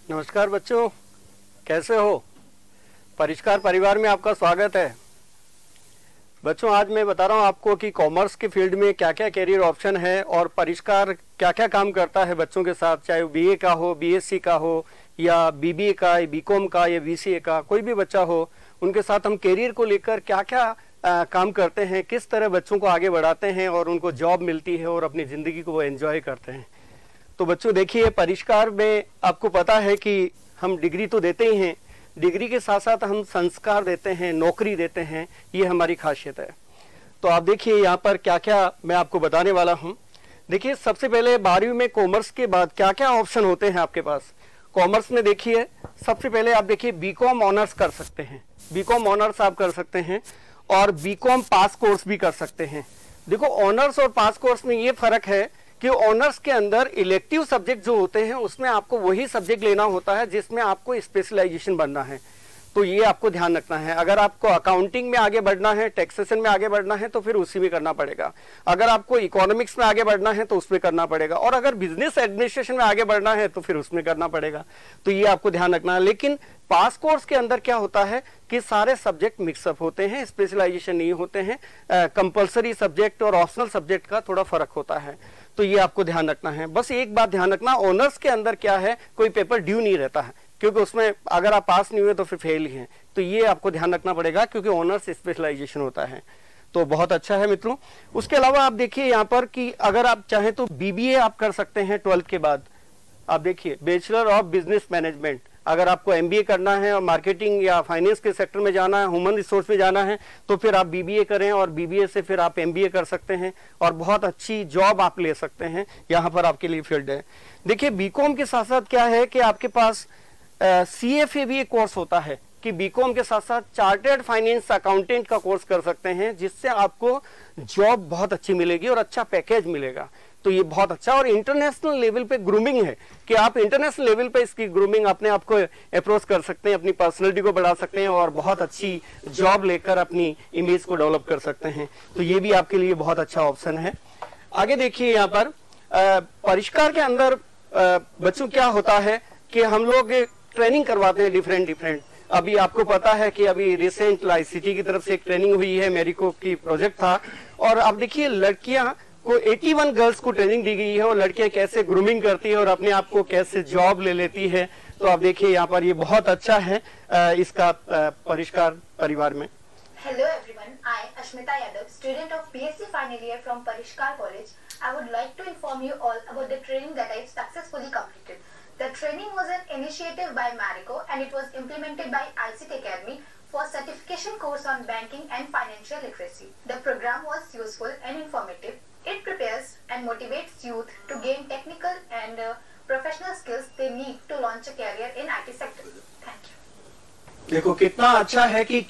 नमस्कार बच्चों, कैसे हो? परिष्कार परिवार में आपका स्वागत है। बच्चों, आज मैं बता रहा हूँ आपको कि कॉमर्स के फील्ड में क्या क्या कैरियर ऑप्शन है और परिष्कार क्या क्या काम करता है बच्चों के साथ, चाहे वो बीए का हो, बीएससी का हो, या बीबीए का, या बीकॉम का, या बीसीए का, कोई भी बच्चा हो, उनके साथ हम कैरियर को लेकर क्या क्या काम करते हैं, किस तरह बच्चों को आगे बढ़ाते हैं और उनको जॉब मिलती है और अपनी ज़िंदगी को वो एंजॉय करते हैं। तो बच्चों देखिए, परिष्कार में आपको पता है कि हम डिग्री तो देते ही हैं, डिग्री के साथ साथ हम संस्कार देते हैं, नौकरी देते हैं, ये हमारी खासियत है। तो आप देखिए यहाँ पर क्या क्या मैं आपको बताने वाला हूँ। देखिए, सबसे पहले 12वीं में कॉमर्स के बाद क्या क्या ऑप्शन होते हैं आपके पास। कॉमर्स में देखिए, सबसे पहले आप देखिए बीकॉम ऑनर्स कर सकते हैं, बीकॉम ऑनर्स आप कर सकते हैं और बीकॉम पास कोर्स भी कर सकते हैं। देखो, ऑनर्स और पास कोर्स में ये फर्क है कि ऑनर्स के अंदर इलेक्टिव सब्जेक्ट जो होते हैं उसमें आपको वही सब्जेक्ट लेना होता है जिसमें आपको स्पेशलाइजेशन बनना है। तो ये आपको ध्यान रखना है। अगर आपको अकाउंटिंग में आगे बढ़ना है, टैक्सेशन में आगे बढ़ना है, तो फिर उसी में करना पड़ेगा। अगर आपको इकोनॉमिक्स में आगे बढ़ना है तो उसमें करना पड़ेगा, और अगर बिजनेस एडमिनिस्ट्रेशन में आगे बढ़ना है तो फिर उसमें करना पड़ेगा। तो ये आपको ध्यान रखना है। लेकिन पास कोर्स के अंदर क्या होता है कि सारे सब्जेक्ट मिक्सअप होते हैं, स्पेशलाइजेशन नहीं होते हैं। कंपल्सरी सब्जेक्ट और ऑप्शनल सब्जेक्ट का थोड़ा फर्क होता है। तो ये आपको ध्यान रखना है। बस एक बात ध्यान रखना, ऑनर्स के अंदर क्या है, कोई पेपर ड्यू नहीं रहता है, क्योंकि उसमें अगर आप पास नहीं हुए तो फिर फेल ही हैं। तो ये आपको ध्यान रखना पड़ेगा, क्योंकि ऑनर्स स्पेशलाइजेशन होता है। तो बहुत अच्छा है मित्रों। उसके अलावा आप देखिए यहाँ पर कि अगर आप चाहें तो बीबीए आप कर सकते हैं 12th के बाद। आप देखिए, बैचलर ऑफ बिजनेस मैनेजमेंट। अगर आपको एमबीए करना है और मार्केटिंग या फाइनेंस के सेक्टर में जाना है, ह्यूमन रिसोर्स में जाना है, तो फिर आप बीबीए करें और बीबीए से फिर आप एमबीए कर सकते हैं और बहुत अच्छी जॉब आप ले सकते हैं। यहाँ पर आपके लिए फील्ड है। देखिए, बीकॉम के साथ साथ क्या है कि आपके पास सीएफए भी एक कोर्स होता है कि बीकॉम के साथ साथ चार्टर्ड फाइनेंस अकाउंटेंट का कोर्स कर सकते हैं, जिससे आपको जॉब बहुत अच्छी मिलेगी और अच्छा पैकेज मिलेगा। तो ये बहुत अच्छा, और इंटरनेशनल लेवल पे ग्रूमिंग है कि आप इंटरनेशनल लेवल पे इसकी ग्रूमिंग अपने आप को अप्रोच कर सकते हैं, अपनी पर्सनैलिटी को बढ़ा सकते हैं और बहुत अच्छी जॉब लेकर अपनी इमेज को डेवलप कर सकते हैं। तो ये भी आपके लिए बहुत अच्छा ऑप्शन है। आगे देखिए, यहाँ पर परिष्कार के अंदर बच्चों क्या होता है कि हम लोग ट्रेनिंग करवाते हैं डिफरेंट। अभी आपको पता है कि अभी रिसेंट आईसीटी की तरफ से एक ट्रेनिंग हुई है, मेरिको की प्रोजेक्ट था, और अब देखिए लड़कियां को 81 गर्ल्स को ट्रेनिंग दी गई है और लड़कियां कैसे ग्रूमिंग करती है और अपने आप को कैसे जॉब ले लेती है। तो आप देखिए यहाँ पर ये बहुत अच्छा है इसका परिष्कार परिवार में। Hello everyone, I Ashmita Yadav, student of BSc final year from Parishkar College. I would like to inform you all about the training that I successfully completed. The training was an initiative by Marico and it was implemented by ICT Academy for certification course on banking and financial literacy. The program was useful and informative. It prepares and motivates youth to gain technical and professional skills they need to launch a career in IT sector. Thank you. देखो कितना अच्छा है कि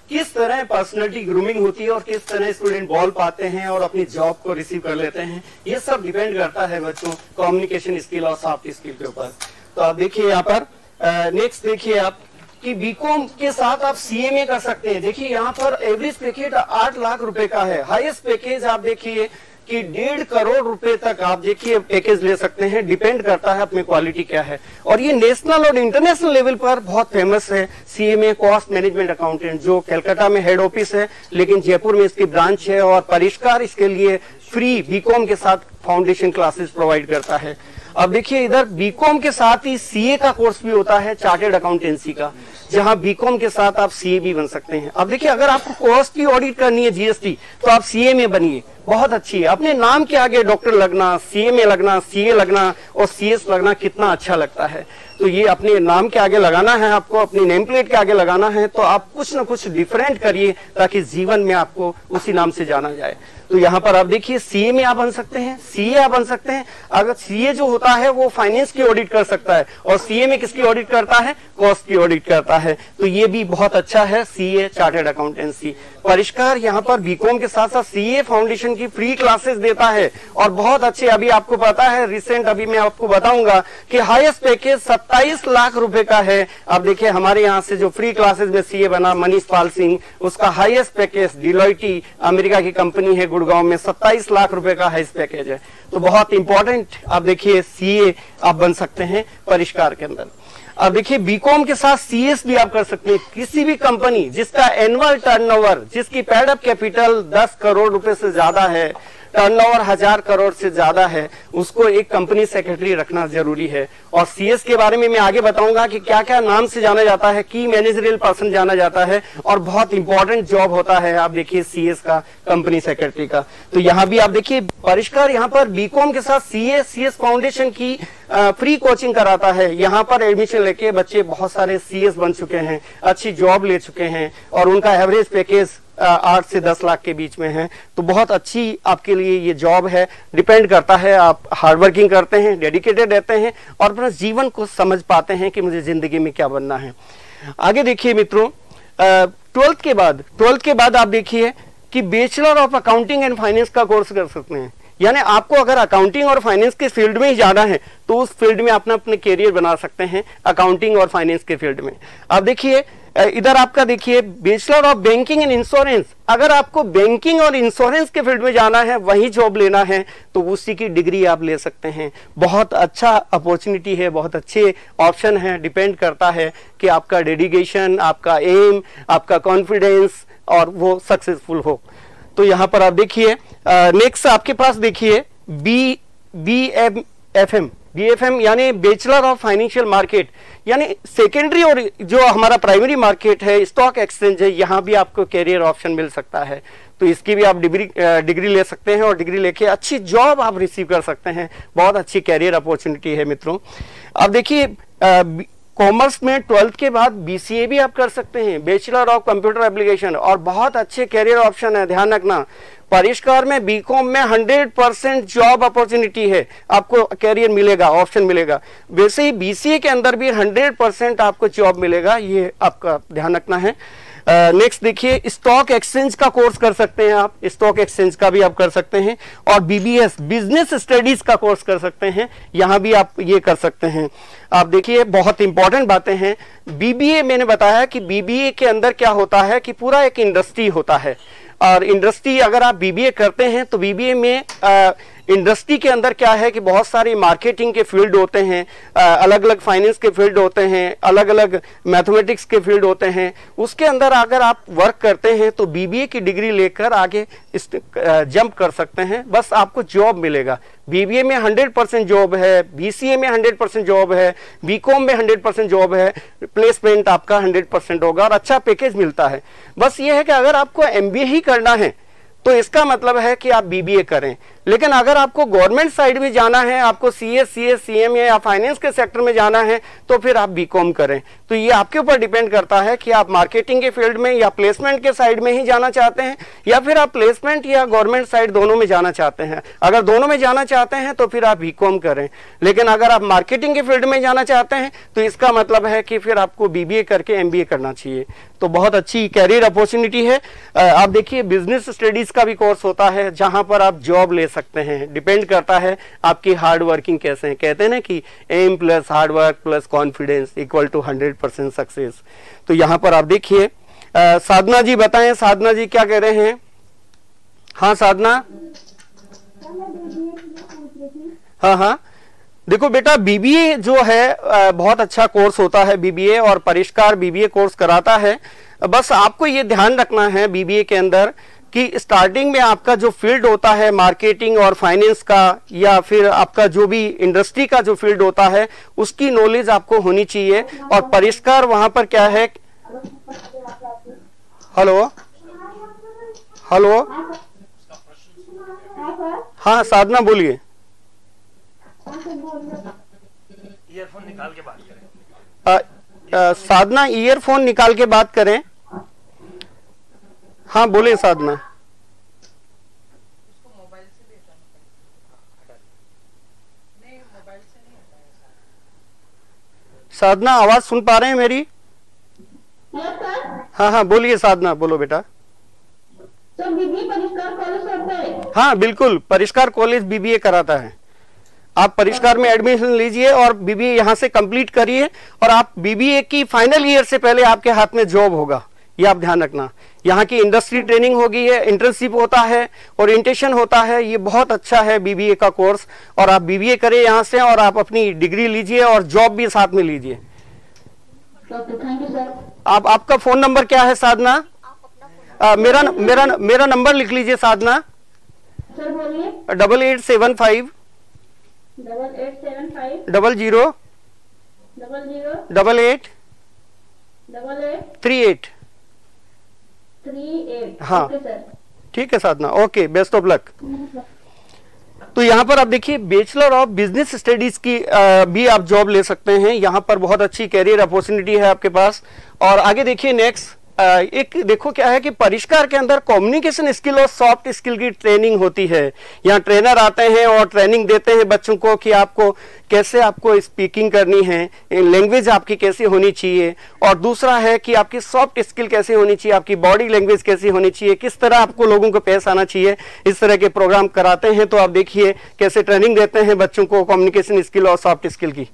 किस तरह personality grooming होती है और किस तरह स्टूडेंट बॉल पाते हैं और अपनी जॉब को रिसीव कर लेते हैं। ये सब डिपेंड करता है बच्चों कम्युनिकेशन स्किल और सॉफ्ट स्किल के ऊपर। तो आप देखिए यहाँ पर नेक्स्ट देखिए आप कि बीकॉम के साथ आप सीएमए कर सकते हैं। देखिए यहाँ पर एवरेज पैकेज 8 लाख रुपए का है। हाईएस्ट पैकेज आप देखिए कि 1.5 करोड़ रुपए तक आप देखिए पैकेज ले सकते हैं। डिपेंड करता है अपनी क्वालिटी क्या है, और ये नेशनल और इंटरनेशनल लेवल पर बहुत फेमस है। सीएमए कॉस्ट मैनेजमेंट अकाउंटेंट, जो कलकत्ता में हेड ऑफिस है, लेकिन जयपुर में इसकी ब्रांच है, और परिष्कार इसके लिए फ्री बीकॉम के साथ फाउंडेशन क्लासेस प्रोवाइड करता है। अब देखिए इधर बीकॉम के साथ ही सीए का कोर्स भी होता है, चार्टर्ड अकाउंटेंसी का, जहां बीकॉम के साथ आप सीए भी बन सकते हैं। अब देखिए, अगर आपको कॉस्ट की ऑडिट करनी है जीएसटी, तो आप सीए में बनिए, बहुत अच्छी है। अपने नाम के आगे डॉक्टर लगना, सीएमए लगना, सीए लगना और सीएस लगना कितना अच्छा लगता है। तो ये अपने नाम के आगे लगाना है, आपको अपनी नेम प्लेट के आगे लगाना है। तो आप कुछ ना कुछ डिफरेंट करिए ताकि जीवन में आपको उसी नाम से जाना जाए। तो यहाँ पर आप देखिए सीए में आप बन सकते हैं, सीए आप बन सकते हैं। अगर सीए जो होता है वो फाइनेंस की ऑडिट कर सकता है, और सीए में किसकी ऑडिट करता है, कॉस्ट की ऑडिट करता है। तो ये भी बहुत अच्छा है, सीए चार्टर्ड अकाउंटेंसी। परिष्कार यहाँ पर बीकॉम के साथ साथ सीए फाउंडेशन की फ्री क्लासेस देता है, और बहुत अच्छे, अभी आपको पता है रिसेंट अभी मैं आपको बताऊंगा कि हाईएस्ट पैकेज 27 लाख रुपए का है। अब देखिए हमारे यहाँ से जो फ्री क्लासेस में सीए बना मनीष पाल सिंह, उसका हाईएस्ट पैकेज डिलॉयटी अमेरिका की कंपनी है गुड़गांव में 27 लाख रुपए का हाईएस्ट पैकेज है। तो बहुत इंपॉर्टेंट आप देखिए सीए आप बन सकते हैं परिष्कार के अंदर। अब देखिए बीकॉम के साथ सीएस भी आप कर सकते हैं। किसी भी कंपनी जिसका एनुअल टर्नओवर, जिसकी पेड अप कैपिटल 10 करोड़ रुपए से ज्यादा है, टर्नओवर 1000 करोड़ से ज्यादा है, उसको एक कंपनी सेक्रेटरी रखना जरूरी है। और सीएस के बारे में मैं आगे बताऊंगा कि क्या क्या नाम से जाना जाता है, की मैनेजरियल पर्सन जाना जाता है, और बहुत इंपॉर्टेंट जॉब होता है आप देखिए सीएस का, कंपनी सेक्रेटरी का। तो यहाँ भी आप देखिए परिष्कार यहाँ पर बीकॉम के साथ सीएस फाउंडेशन की फ्री कोचिंग कराता है। यहाँ पर एडमिशन लेके बच्चे बहुत सारे सीएस बन चुके हैं, अच्छी जॉब ले चुके हैं, और उनका एवरेज पैकेज 8 से 10 लाख के बीच में है। तो बहुत अच्छी आपके लिए ये जॉब है। डिपेंड करता है आप हार्ड वर्किंग करते हैं, डेडिकेटेड रहते हैं, और अपना जीवन को समझ पाते हैं कि मुझे जिंदगी में क्या बनना है। आगे देखिए मित्रों, 12th के बाद आप देखिए कि bachelor of accounting and finance का कोर्स कर सकते हैं। यानी आपको अगर अकाउंटिंग और फाइनेंस के फील्ड में ही जाना है तो उस फील्ड में अपना अपने कैरियर बना सकते हैं, अकाउंटिंग और फाइनेंस के फील्ड में। अब देखिए इधर आपका देखिए bachelor of banking and insurance. अगर आपको बैंकिंग और इंश्योरेंस के फील्ड में जाना है, वही जॉब लेना है, तो उसी की डिग्री आप ले सकते हैं। बहुत अच्छा अपॉर्चुनिटी है, बहुत अच्छे ऑप्शन है। डिपेंड करता है कि आपका डेडिकेशन, आपका एम, आपका कॉन्फिडेंस, और वो सक्सेसफुल हो। तो यहाँ पर आप देखिए नेक्स्ट आपके पास देखिए BFM यानी बैचलर ऑफ फाइनेंशियल मार्केट, यानी सेकेंडरी और जो हमारा प्राइमरी मार्केट है, स्टॉक एक्सचेंज है, यहाँ भी आपको कैरियर ऑप्शन मिल सकता है। तो इसकी भी आप डिग्री ले सकते हैं, और डिग्री लेके अच्छी जॉब आप रिसीव कर सकते हैं। बहुत अच्छी कैरियर अपॉर्चुनिटी है मित्रों। अब देखिए कॉमर्स में 12th के बाद BCA भी आप कर सकते हैं, बैचलर ऑफ कंप्यूटर एप्लीकेशन, और बहुत अच्छे कैरियर ऑप्शन है। ध्यान रखना, परिष्कार में बीकॉम में 100% जॉब अपॉर्चुनिटी है, आपको कैरियर मिलेगा, ऑप्शन मिलेगा। वैसे ही BCA के अंदर भी 100% आपको जॉब मिलेगा, ये आपका ध्यान रखना है। नेक्स्ट देखिए स्टॉक एक्सचेंज का कोर्स कर सकते हैं आप, स्टॉक एक्सचेंज का भी आप कर सकते हैं। और BBS बिजनेस स्टडीज का कोर्स कर सकते हैं, यहाँ भी आप ये कर सकते हैं। आप देखिए बहुत इंपॉर्टेंट बातें हैं। BBA मैंने बताया कि BBA के अंदर क्या होता है कि पूरा एक इंडस्ट्री होता है, और इंडस्ट्री अगर आप BBA करते हैं तो BBA में इंडस्ट्री के अंदर क्या है कि बहुत सारी मार्केटिंग के फील्ड होते हैं, अलग अलग फाइनेंस के फील्ड होते हैं, अलग अलग मैथमेटिक्स के फील्ड होते हैं। उसके अंदर अगर आप वर्क करते हैं तो BBA की डिग्री लेकर आगे जंप कर सकते हैं, बस आपको जॉब मिलेगा। BBA में 100% जॉब है, BCA में 100% जॉब है, बीकॉम में 100% जॉब है, प्लेसमेंट आपका 100% होगा, और अच्छा पैकेज मिलता है। बस ये है कि अगर आपको MBA ही करना है तो इसका मतलब है कि आप BBA करें। लेकिन अगर आपको गवर्नमेंट साइड में जाना है, आपको CS, CMA या फाइनेंस के सेक्टर में जाना है, तो फिर आप बीकॉम करें। तो ये आपके ऊपर डिपेंड करता है कि आप मार्केटिंग के फील्ड में या प्लेसमेंट के साइड में ही जाना चाहते हैं, या फिर आप प्लेसमेंट या गवर्नमेंट साइड दोनों में जाना चाहते हैं। अगर दोनों में जाना चाहते हैं तो फिर आप बीकॉम करें। लेकिन अगर आप मार्केटिंग के फील्ड में जाना चाहते हैं तो इसका मतलब है कि फिर आपको BBA करके MBA करना चाहिए। तो बहुत अच्छी कैरियर अपॉर्चुनिटी है। आप देखिए बिजनेस स्टडीज का भी कोर्स होता है, जहां पर आप जॉब ले सकते हैं। डिपेंड करता है आपकी हार्ड वर्किंग कैसे है। कहते हैं ना कि aim plus hard work plus confidence equal to 100% success. तो यहाँ पर आप देखिए साधना जी बताएं, साधना जी क्या कह रहे हैं? हाँ साधना, हाँ देखो बेटा BBA जो है बहुत अच्छा कोर्स होता है BBA, और परिष्कार BBA कोर्स कराता है। बस आपको ये ध्यान रखना है BBA के अंदर कि स्टार्टिंग में आपका जो फील्ड होता है मार्केटिंग और फाइनेंस का, या फिर आपका जो भी इंडस्ट्री का जो फील्ड होता है, उसकी नॉलेज आपको होनी चाहिए। और परिष्कार वहां पर क्या है, हेलो हेलो, हाँ साधना बोलिए। ईयरफोन निकाल के बात करें। साधना ईयरफोन निकाल के बात करें। हाँ बोले साधना। मोबाइल से भी नहीं, मोबाइल से नहीं हटाया। साधना आवाज सुन पा रहे हैं मेरी? हाँ बोलिए साधना, बोलो बेटा। सर BBA परिष्कार कॉलेज करता है? हाँ बिल्कुल, परिष्कार कॉलेज BBA कराता है। आप परिष्कार में एडमिशन लीजिए और BBA यहाँ से कंप्लीट करिए, और आप BBA की फाइनल ईयर से पहले आपके हाथ में जॉब होगा। ये आप ध्यान रखना। यहाँ की इंडस्ट्री ट्रेनिंग होगी है, इंटर्नशिप होता है, ओरिएंटेशन होता है। ये बहुत अच्छा है बीबीए का कोर्स, और आप बीबीए करें यहाँ से और आप अपनी डिग्री लीजिए और जॉब भी साथ में लीजिए। Thank you sir. आपका फोन नंबर क्या है साधना? मेरा नंबर लिख लीजिए साधना। सर बोलिए। 8875 8875 00 00 88 88 38। 38। हाँ। Okay sir. ठीक है साधना, ओके, बेस्ट ऑफ लक। तो यहाँ पर आप देखिए बैचलर ऑफ बिजनेस स्टडीज की भी आप जॉब ले सकते हैं। यहाँ पर बहुत अच्छी कैरियर अपॉर्चुनिटी है आपके पास। और आगे देखिए नेक्स्ट एक देखो क्या है कि परिष्कार के अंदर कम्युनिकेशन स्किल और सॉफ्ट स्किल की ट्रेनिंग होती है। यहाँ ट्रेनर आते हैं और ट्रेनिंग देते हैं बच्चों को कि आपको कैसे आपको स्पीकिंग करनी है, लैंग्वेज आपकी कैसी होनी चाहिए, और दूसरा है कि आपकी सॉफ्ट स्किल कैसी होनी चाहिए, आपकी बॉडी लैंग्वेज कैसी होनी चाहिए, किस तरह आपको लोगों को पेश आना चाहिए। इस तरह के प्रोग्राम कराते हैं। तो आप देखिए कैसे ट्रेनिंग देते हैं बच्चों को कम्युनिकेशन स्किल और सॉफ्ट स्किल की।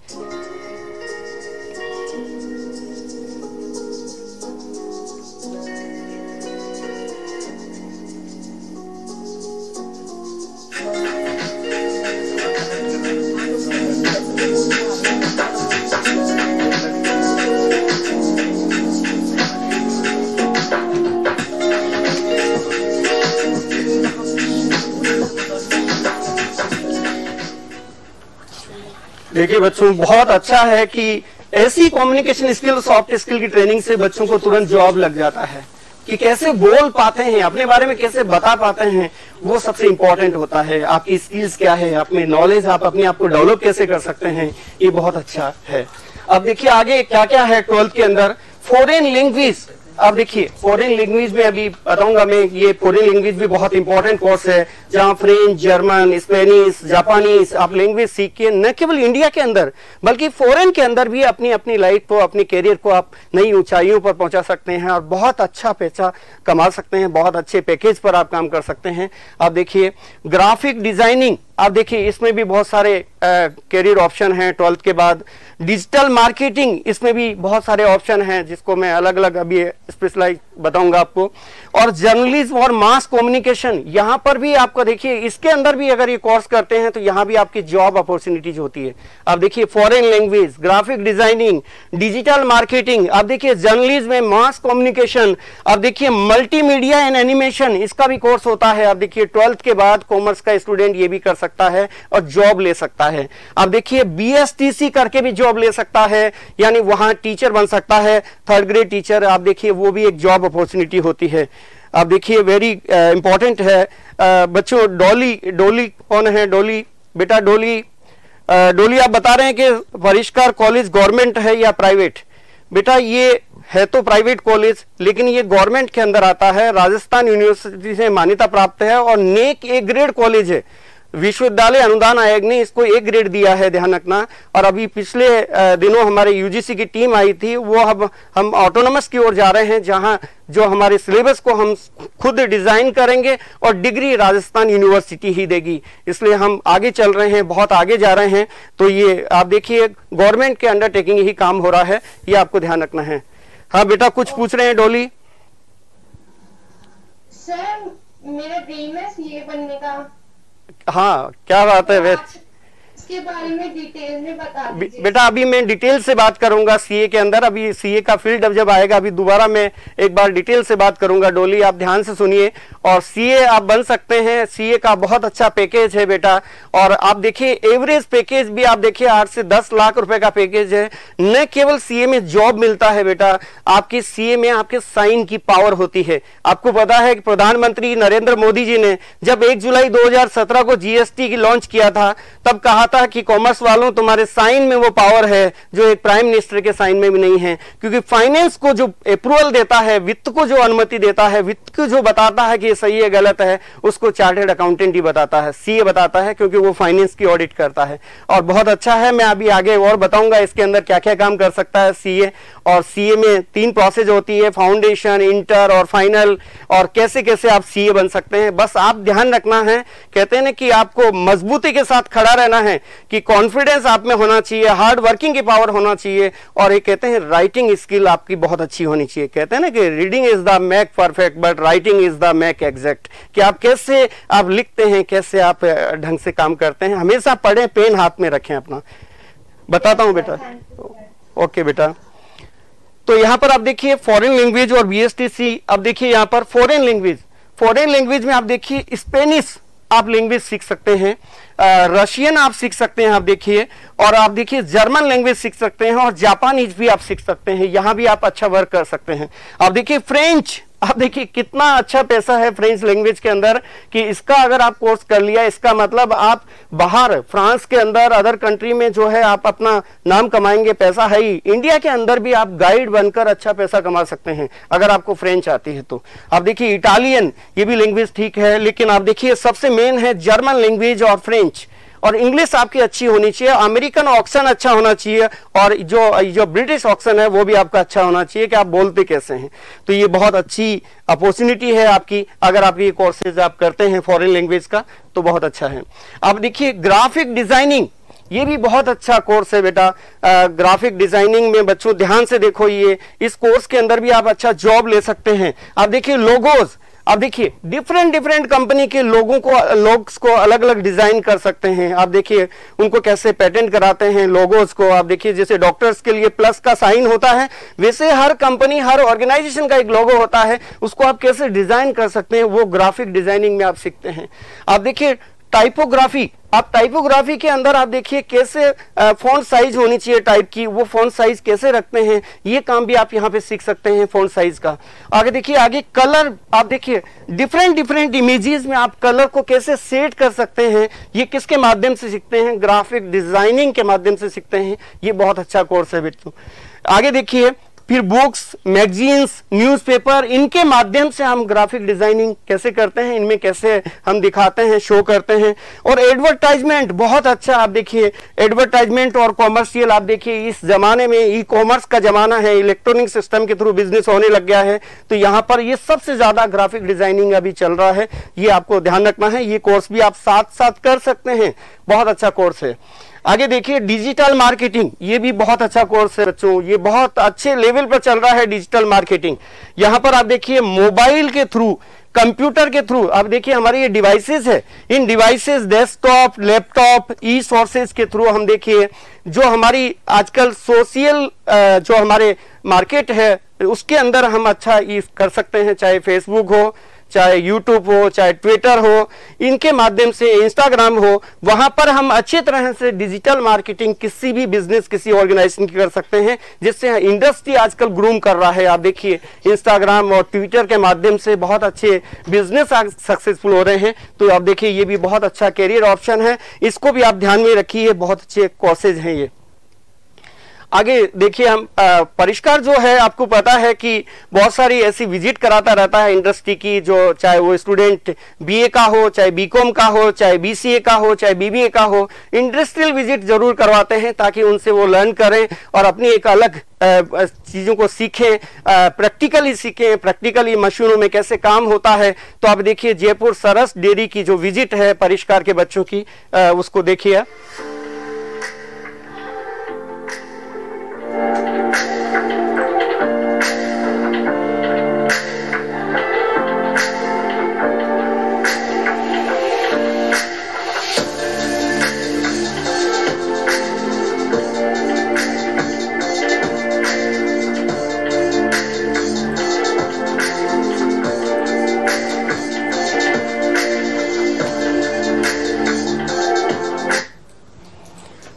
देखिए बच्चों बहुत अच्छा है कि ऐसी कम्युनिकेशन स्किल सॉफ्ट स्किल की ट्रेनिंग से बच्चों को तुरंत जॉब लग जाता है। कि कैसे बोल पाते हैं, अपने बारे में कैसे बता पाते हैं, वो सबसे इंपॉर्टेंट होता है। आपकी स्किल्स क्या है, अपने नॉलेज आप अपने आप को डेवलप कैसे कर सकते हैं, ये बहुत अच्छा है। अब देखिए आगे क्या क्या है 12th के अंदर। फॉरेन लैंग्वेज, अब देखिए फॉरेन लैंग्वेज में अभी बताऊंगा मैं। ये फॉरेन लैंग्वेज भी बहुत इंपॉर्टेंट कोर्स है, जहां फ्रेंच, जर्मन, स्पेनिश, जापानीज आप लैंग्वेज सीख के न केवल इंडिया के अंदर बल्कि फॉरेन के अंदर भी अपनी अपनी लाइफ को, अपनी कैरियर को आप नई ऊंचाइयों पर पहुंचा सकते हैं और बहुत अच्छा पैसा कमा सकते हैं। बहुत अच्छे पैकेज पर आप काम कर सकते हैं। आप देखिए ग्राफिक डिजाइनिंग, आप देखिए इसमें भी बहुत सारे कैरियर ऑप्शन हैं 12th के बाद। डिजिटल मार्केटिंग, इसमें भी बहुत सारे ऑप्शन हैं जिसको मैं अलग अलग अभी स्पेशलाइज बताऊंगा आपको। और जर्नलिज्म और मास कम्युनिकेशन, यहाँ पर भी आपको देखिए इसके अंदर भी अगर ये कोर्स करते हैं तो यहाँ भी आपकी जॉब अपॉर्चुनिटीज होती है। आप देखिए foreign language, graphic designing, digital marketing, आप देखिए जर्नलिज्म में मास कम्युनिकेशन, आप देखिए मल्टीमीडिया एंड एनिमेशन, इसका भी कोर्स होता है। आप देखिए 12th के बाद कॉमर्स का स्टूडेंट ये भी कर सकता है और जॉब ले सकता है। आप देखिए BSTC करके भी जॉब ले सकता है, यानी वहां टीचर बन सकता है, 3rd ग्रेड टीचर। आप देखिए वो भी एक जॉब अपॉर्चुनिटी होती है। आप देखिए वेरी इंपॉर्टेंट है बच्चों। डोली कौन है? डोली बेटा, डोली आप बता रहे हैं कि परिष्कार कॉलेज गवर्नमेंट है या प्राइवेट? बेटा ये है तो प्राइवेट कॉलेज, लेकिन ये गवर्नमेंट के अंदर आता है, राजस्थान यूनिवर्सिटी से मान्यता प्राप्त है और नेक A ग्रेड कॉलेज है। विश्वविद्यालय अनुदान आयोग ने इसको A ग्रेड दिया है, ध्यान रखना। और अभी पिछले दिनों हमारे UGC की टीम आई थी, वो अब हम ऑटोनोमस की ओर जा रहे हैं, जहां जो हमारे सिलेबस को हम खुद डिजाइन करेंगे और डिग्री राजस्थान यूनिवर्सिटी ही देगी। इसलिए हम आगे चल रहे हैं, बहुत आगे जा रहे हैं। तो ये आप देखिए गवर्नमेंट के अंडरटेकिंग ही काम हो रहा है, ये आपको ध्यान रखना है। हाँ बेटा कुछ पूछ रहे हैं डोली? सर मेरा ड्रीम है CA बनने का। हाँ क्या बात है वैसे, इसके बारे में डिटेल में बता दीजिए। बेटा अभी मैं डिटेल से बात करूंगा CA के अंदर। अभी CA का फील्ड अब जब आएगा, अभी दोबारा मैं एक बार डिटेल से बात करूंगा। डोली आप ध्यान से सुनिए। और CA आप बन सकते हैं। CA का बहुत अच्छा पैकेज है बेटा। और आप देखिए एवरेज पैकेज भी आप देखिए 8 से 10 लाख रुपए का पैकेज है। न केवल CA में जॉब मिलता है बेटा, आपकी CA में आपके साइन की पावर होती है। आपको पता है कि प्रधानमंत्री नरेंद्र मोदी जी ने जब 1 जुलाई 2017 को GST की लॉन्च किया था, तब कहा था कि कॉमर्स वालों तुम्हारे साइन में वो पावर है जो एक प्राइम मिनिस्टर के साइन में भी नहीं है। क्योंकि फाइनेंस को जो अप्रूवल देता है, वित्त को जो अनुमति देता है, वित्त को जो बताता है कि ये सही है गलत है, उसको चार्टर्ड अकाउंटेंट ही बताता है, CA बताता है, क्योंकि वो फाइनेंस की ऑडिट करता है। और बहुत अच्छा है, मैं अभी आगे और बताऊंगा इसके अंदर क्या क्या काम कर सकता है CA। और CA में 3 प्रोसेस होती है, फाउंडेशन, इंटर और फाइनल, और कैसे कैसे आप CA बन सकते हैं। बस आप ध्यान रखना है, कहते हैं ना कि आपको मजबूती के साथ खड़ा रहना है। कि कॉन्फिडेंस आप में होना चाहिए, हार्ड वर्किंग की पावर होना चाहिए, और ये कहते हैं राइटिंग स्किल आपकी बहुत अच्छी होनी चाहिए। कहते हैं ना कि reading is the make perfect but writing is the make exact, कि आप कैसे आप लिखते हैं, कैसे आप ढंग से काम करते हैं। हमेशा पढ़ें, पेन हाथ में रखें अपना। बताता हूं बेटा। ओके बेटा, तो यहाँ पर आप देखिए फॉरेन लैंग्वेज और BSTC। अब देखिए यहाँ पर फॉरेन लैंग्वेज में आप देखिए स्पेनिश आप लैंग्वेज सीख सकते हैं, रशियन आप सीख सकते हैं, आप देखिए, और आप देखिए जर्मन लैंग्वेज सीख सकते हैं, और जापानीज भी आप सीख सकते हैं। यहाँ भी आप अच्छा वर्क कर सकते हैं। आप देखिए फ्रेंच, आप देखिए कितना अच्छा पैसा है फ्रेंच लैंग्वेज के अंदर, कि इसका अगर आप कोर्स कर लिया, इसका मतलब आप बाहर फ्रांस के अंदर अदर कंट्री में जो है आप अपना नाम कमाएंगे। पैसा है ही। इंडिया के अंदर भी आप गाइड बनकर अच्छा पैसा कमा सकते हैं अगर आपको फ्रेंच आती है तो। आप देखिए इटालियन, ये भी लैंग्वेज ठीक है, लेकिन आप देखिए सबसे मेन है जर्मन लैंग्वेज और फ्रेंच, और इंग्लिश आपकी अच्छी होनी चाहिए। अमेरिकन ऑक्शन अच्छा होना चाहिए, और जो ब्रिटिश ऑक्शन है वो भी आपका अच्छा होना चाहिए कि आप बोलते कैसे हैं। तो ये बहुत अच्छी अपॉर्चुनिटी है आपकी, अगर आप ये कोर्सेज आप करते हैं फॉरेन लैंग्वेज का तो बहुत अच्छा है। आप देखिए ग्राफिक डिजाइनिंग, ये भी बहुत अच्छा कोर्स है बेटा। ग्राफिक डिजाइनिंग में बच्चों ध्यान से देखो, ये इस कोर्स के अंदर भी आप अच्छा जॉब ले सकते हैं। आप देखिए लोगोज, आप देखिए डिफरेंट कंपनी के लोग्स को अलग अलग डिजाइन कर सकते हैं। आप देखिए उनको कैसे पेटेंट कराते हैं लोगोस को। आप देखिए जैसे डॉक्टर्स के लिए प्लस का साइन होता है, वैसे हर कंपनी हर ऑर्गेनाइजेशन का एक लोगो होता है, उसको आप कैसे डिजाइन कर सकते हैं वो ग्राफिक डिजाइनिंग में आप सीखते हैं। आप देखिए टाइपोग्राफी, आप टाइपोग्राफी के अंदर आप देखिए कैसे फॉन्ट साइज होनी चाहिए टाइप की, वो फॉन्ट साइज कैसे रखते हैं, ये काम भी आप यहाँ पे सीख सकते हैं फॉन्ट साइज का। आगे देखिए, आगे कलर, आप देखिए डिफरेंट इमेजेस में आप कलर को कैसे सेट कर सकते हैं, ये किसके माध्यम से सीखते हैं, ग्राफिक डिजाइनिंग के माध्यम से सीखते हैं। ये बहुत अच्छा कोर्स है बच्चों। आगे देखिए फिर बुक्स, मैगजीन्स, न्यूज़पेपर, इनके माध्यम से हम ग्राफिक डिजाइनिंग कैसे करते हैं, इनमें कैसे हम दिखाते हैं, शो करते हैं। और एडवर्टाइजमेंट बहुत अच्छा, आप देखिए एडवर्टाइजमेंट और कॉमर्शियल, आप देखिए इस जमाने में ई कॉमर्स का जमाना है, इलेक्ट्रॉनिक सिस्टम के थ्रू बिजनेस होने लग गया है, तो यहाँ पर ये सबसे ज्यादा ग्राफिक डिजाइनिंग अभी चल रहा है। ये आपको ध्यान रखना है, ये कोर्स भी आप साथ साथ कर सकते हैं, बहुत अच्छा कोर्स है। आगे देखिए डिजिटल मार्केटिंग, ये भी बहुत अच्छा कोर्स है बच्चों, ये बहुत अच्छे लेवल पर चल रहा है डिजिटल मार्केटिंग। यहाँ पर आप देखिए मोबाइल के थ्रू, कंप्यूटर के थ्रू, आप देखिए हमारे ये डिवाइसेस है, इन डिवाइसेस डेस्कटॉप, लैपटॉप, ई सोर्सेज के थ्रू हम देखिए जो हमारी आजकल सोशल जो हमारे मार्केट है उसके अंदर हम अच्छा यूज कर सकते हैं, चाहे फेसबुक हो, चाहे यूट्यूब हो, चाहे ट्विटर हो, इनके माध्यम से इंस्टाग्राम हो, वहां पर हम अच्छी तरह से डिजिटल मार्केटिंग किसी भी बिजनेस, किसी ऑर्गेनाइजेशन की कर सकते हैं, जिससे इंडस्ट्री आजकल ग्रूम कर रहा है। आप देखिए इंस्टाग्राम और ट्विटर के माध्यम से बहुत अच्छे बिजनेस सक्सेसफुल हो रहे हैं। तो आप देखिए ये भी बहुत अच्छा कैरियर ऑप्शन है, इसको भी आप ध्यान में रखिए, बहुत अच्छे कोर्सेज हैं ये। आगे देखिए हम परिष्कार जो है, आपको पता है कि बहुत सारी ऐसी विजिट कराता रहता है इंडस्ट्री की, जो चाहे वो स्टूडेंट बीए का हो, चाहे बीकॉम का हो, चाहे बीसीए का हो, चाहे बीबीए का हो, इंडस्ट्रियल विजिट जरूर करवाते हैं ताकि उनसे वो लर्न करें और अपनी एक अलग चीज़ों को सीखें, प्रैक्टिकली सीखें, प्रैक्टिकली मशीनों में कैसे काम होता है। तो आप देखिए जयपुर सरस डेयरी की जो विजिट है परिष्कार के बच्चों की, उसको देखिए।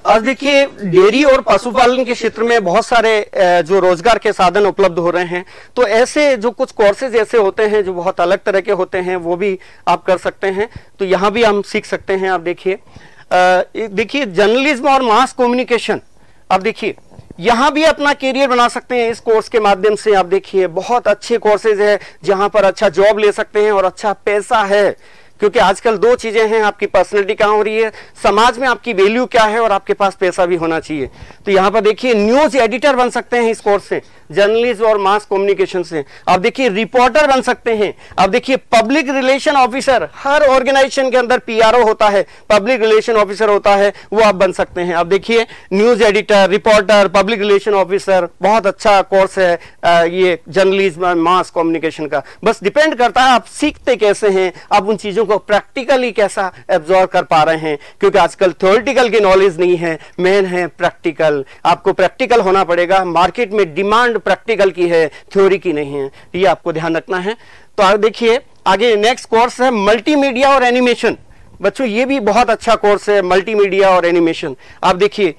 आज देखिए डेयरी और पशुपालन के क्षेत्र में बहुत सारे जो रोजगार के साधन उपलब्ध हो रहे हैं, तो ऐसे जो कुछ कोर्सेज ऐसे होते हैं जो बहुत अलग तरह के होते हैं, वो भी आप कर सकते हैं। तो यहाँ भी हम सीख सकते हैं। आप देखिए जर्नलिज्म और मास कम्युनिकेशन, आप देखिए यहाँ भी अपना करियर बना सकते हैं इस कोर्स के माध्यम से। आप देखिए बहुत अच्छे कोर्सेज है जहाँ पर अच्छा जॉब ले सकते हैं और अच्छा पैसा है। क्योंकि आजकल दो चीजें हैं, आपकी पर्सनैलिटी कहाँ हो रही है, समाज में आपकी वैल्यू क्या है, और आपके पास पैसा भी होना चाहिए। तो यहाँ पर देखिए न्यूज एडिटर बन सकते हैं इस कोर्स से, जर्नलिस्ट और मास कम्युनिकेशन से। आप देखिए रिपोर्टर बन सकते हैं। आप देखिए पब्लिक रिलेशन ऑफिसर, हर ऑर्गेनाइजेशन के अंदर पीआरओ होता है, पब्लिक रिलेशन ऑफिसर होता है, वो आप बन सकते हैं। आप देखिए news editor, reporter, public relation officer, बहुत अच्छा कोर्स है ये जर्नलिज्म मास कम्युनिकेशन का। बस डिपेंड करता है आप सीखते कैसे हैं, आप उन चीजों को प्रैक्टिकली कैसा एब्जॉर्ब कर पा रहे हैं, क्योंकि आजकल थ्योरेटिकल की नॉलेज नहीं है, मेन है प्रैक्टिकल। आपको प्रैक्टिकल होना पड़ेगा, मार्केट में डिमांड प्रैक्टिकल की है, थ्योरी की नहीं है, ये आपको ध्यान रखना है। तो आप देखिए आगे नेक्स्ट कोर्स है मल्टीमीडिया और एनिमेशन। बच्चों ये भी बहुत अच्छा कोर्स है, मल्टीमीडिया और एनिमेशन। आप देखिए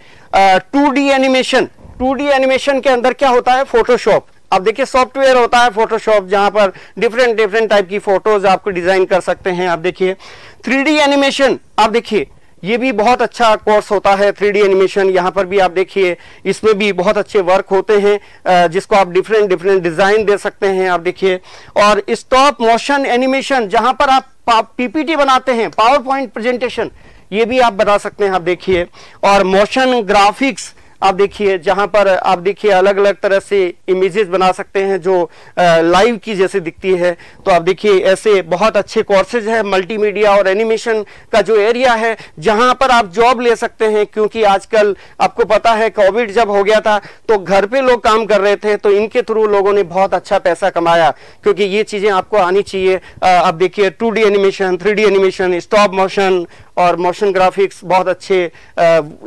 2D एनिमेशन, 2D एनिमेशन के अंदर क्या होता है, फोटोशॉप। आप देखिए सॉफ्टवेयर होता है फोटोशॉप, जहां पर डिफरेंट टाइप की फोटोज आपको डिजाइन कर सकते हैं। आप देखिए 3D एनिमेशन, आप देखिए ये भी बहुत अच्छा कोर्स होता है 3D एनिमेशन। यहाँ पर भी आप देखिए इसमें भी बहुत अच्छे वर्क होते हैं, जिसको आप डिफरेंट डिजाइन दे सकते हैं। आप देखिए और स्टॉप मोशन एनिमेशन, जहां पर आप पीपीटी बनाते हैं, पावर पॉइंट प्रेजेंटेशन, ये भी आप बना सकते हैं। आप देखिए और मोशन ग्राफिक्स, आप देखिए जहां पर आप देखिए अलग अलग तरह से इमेजेस बना सकते हैं जो लाइव की जैसे दिखती है। तो आप देखिए ऐसे बहुत अच्छे कोर्सेज है मल्टीमीडिया और एनिमेशन का जो एरिया है, जहां पर आप जॉब ले सकते हैं। क्योंकि आजकल आपको पता है कोविड जब हो गया था तो घर पे लोग काम कर रहे थे, तो इनके थ्रू लोगों ने बहुत अच्छा पैसा कमाया, क्योंकि ये चीजें आपको आनी चाहिए। आप देखिए 2D animation, 3D animation, stop motion और मोशन ग्राफिक्स बहुत अच्छे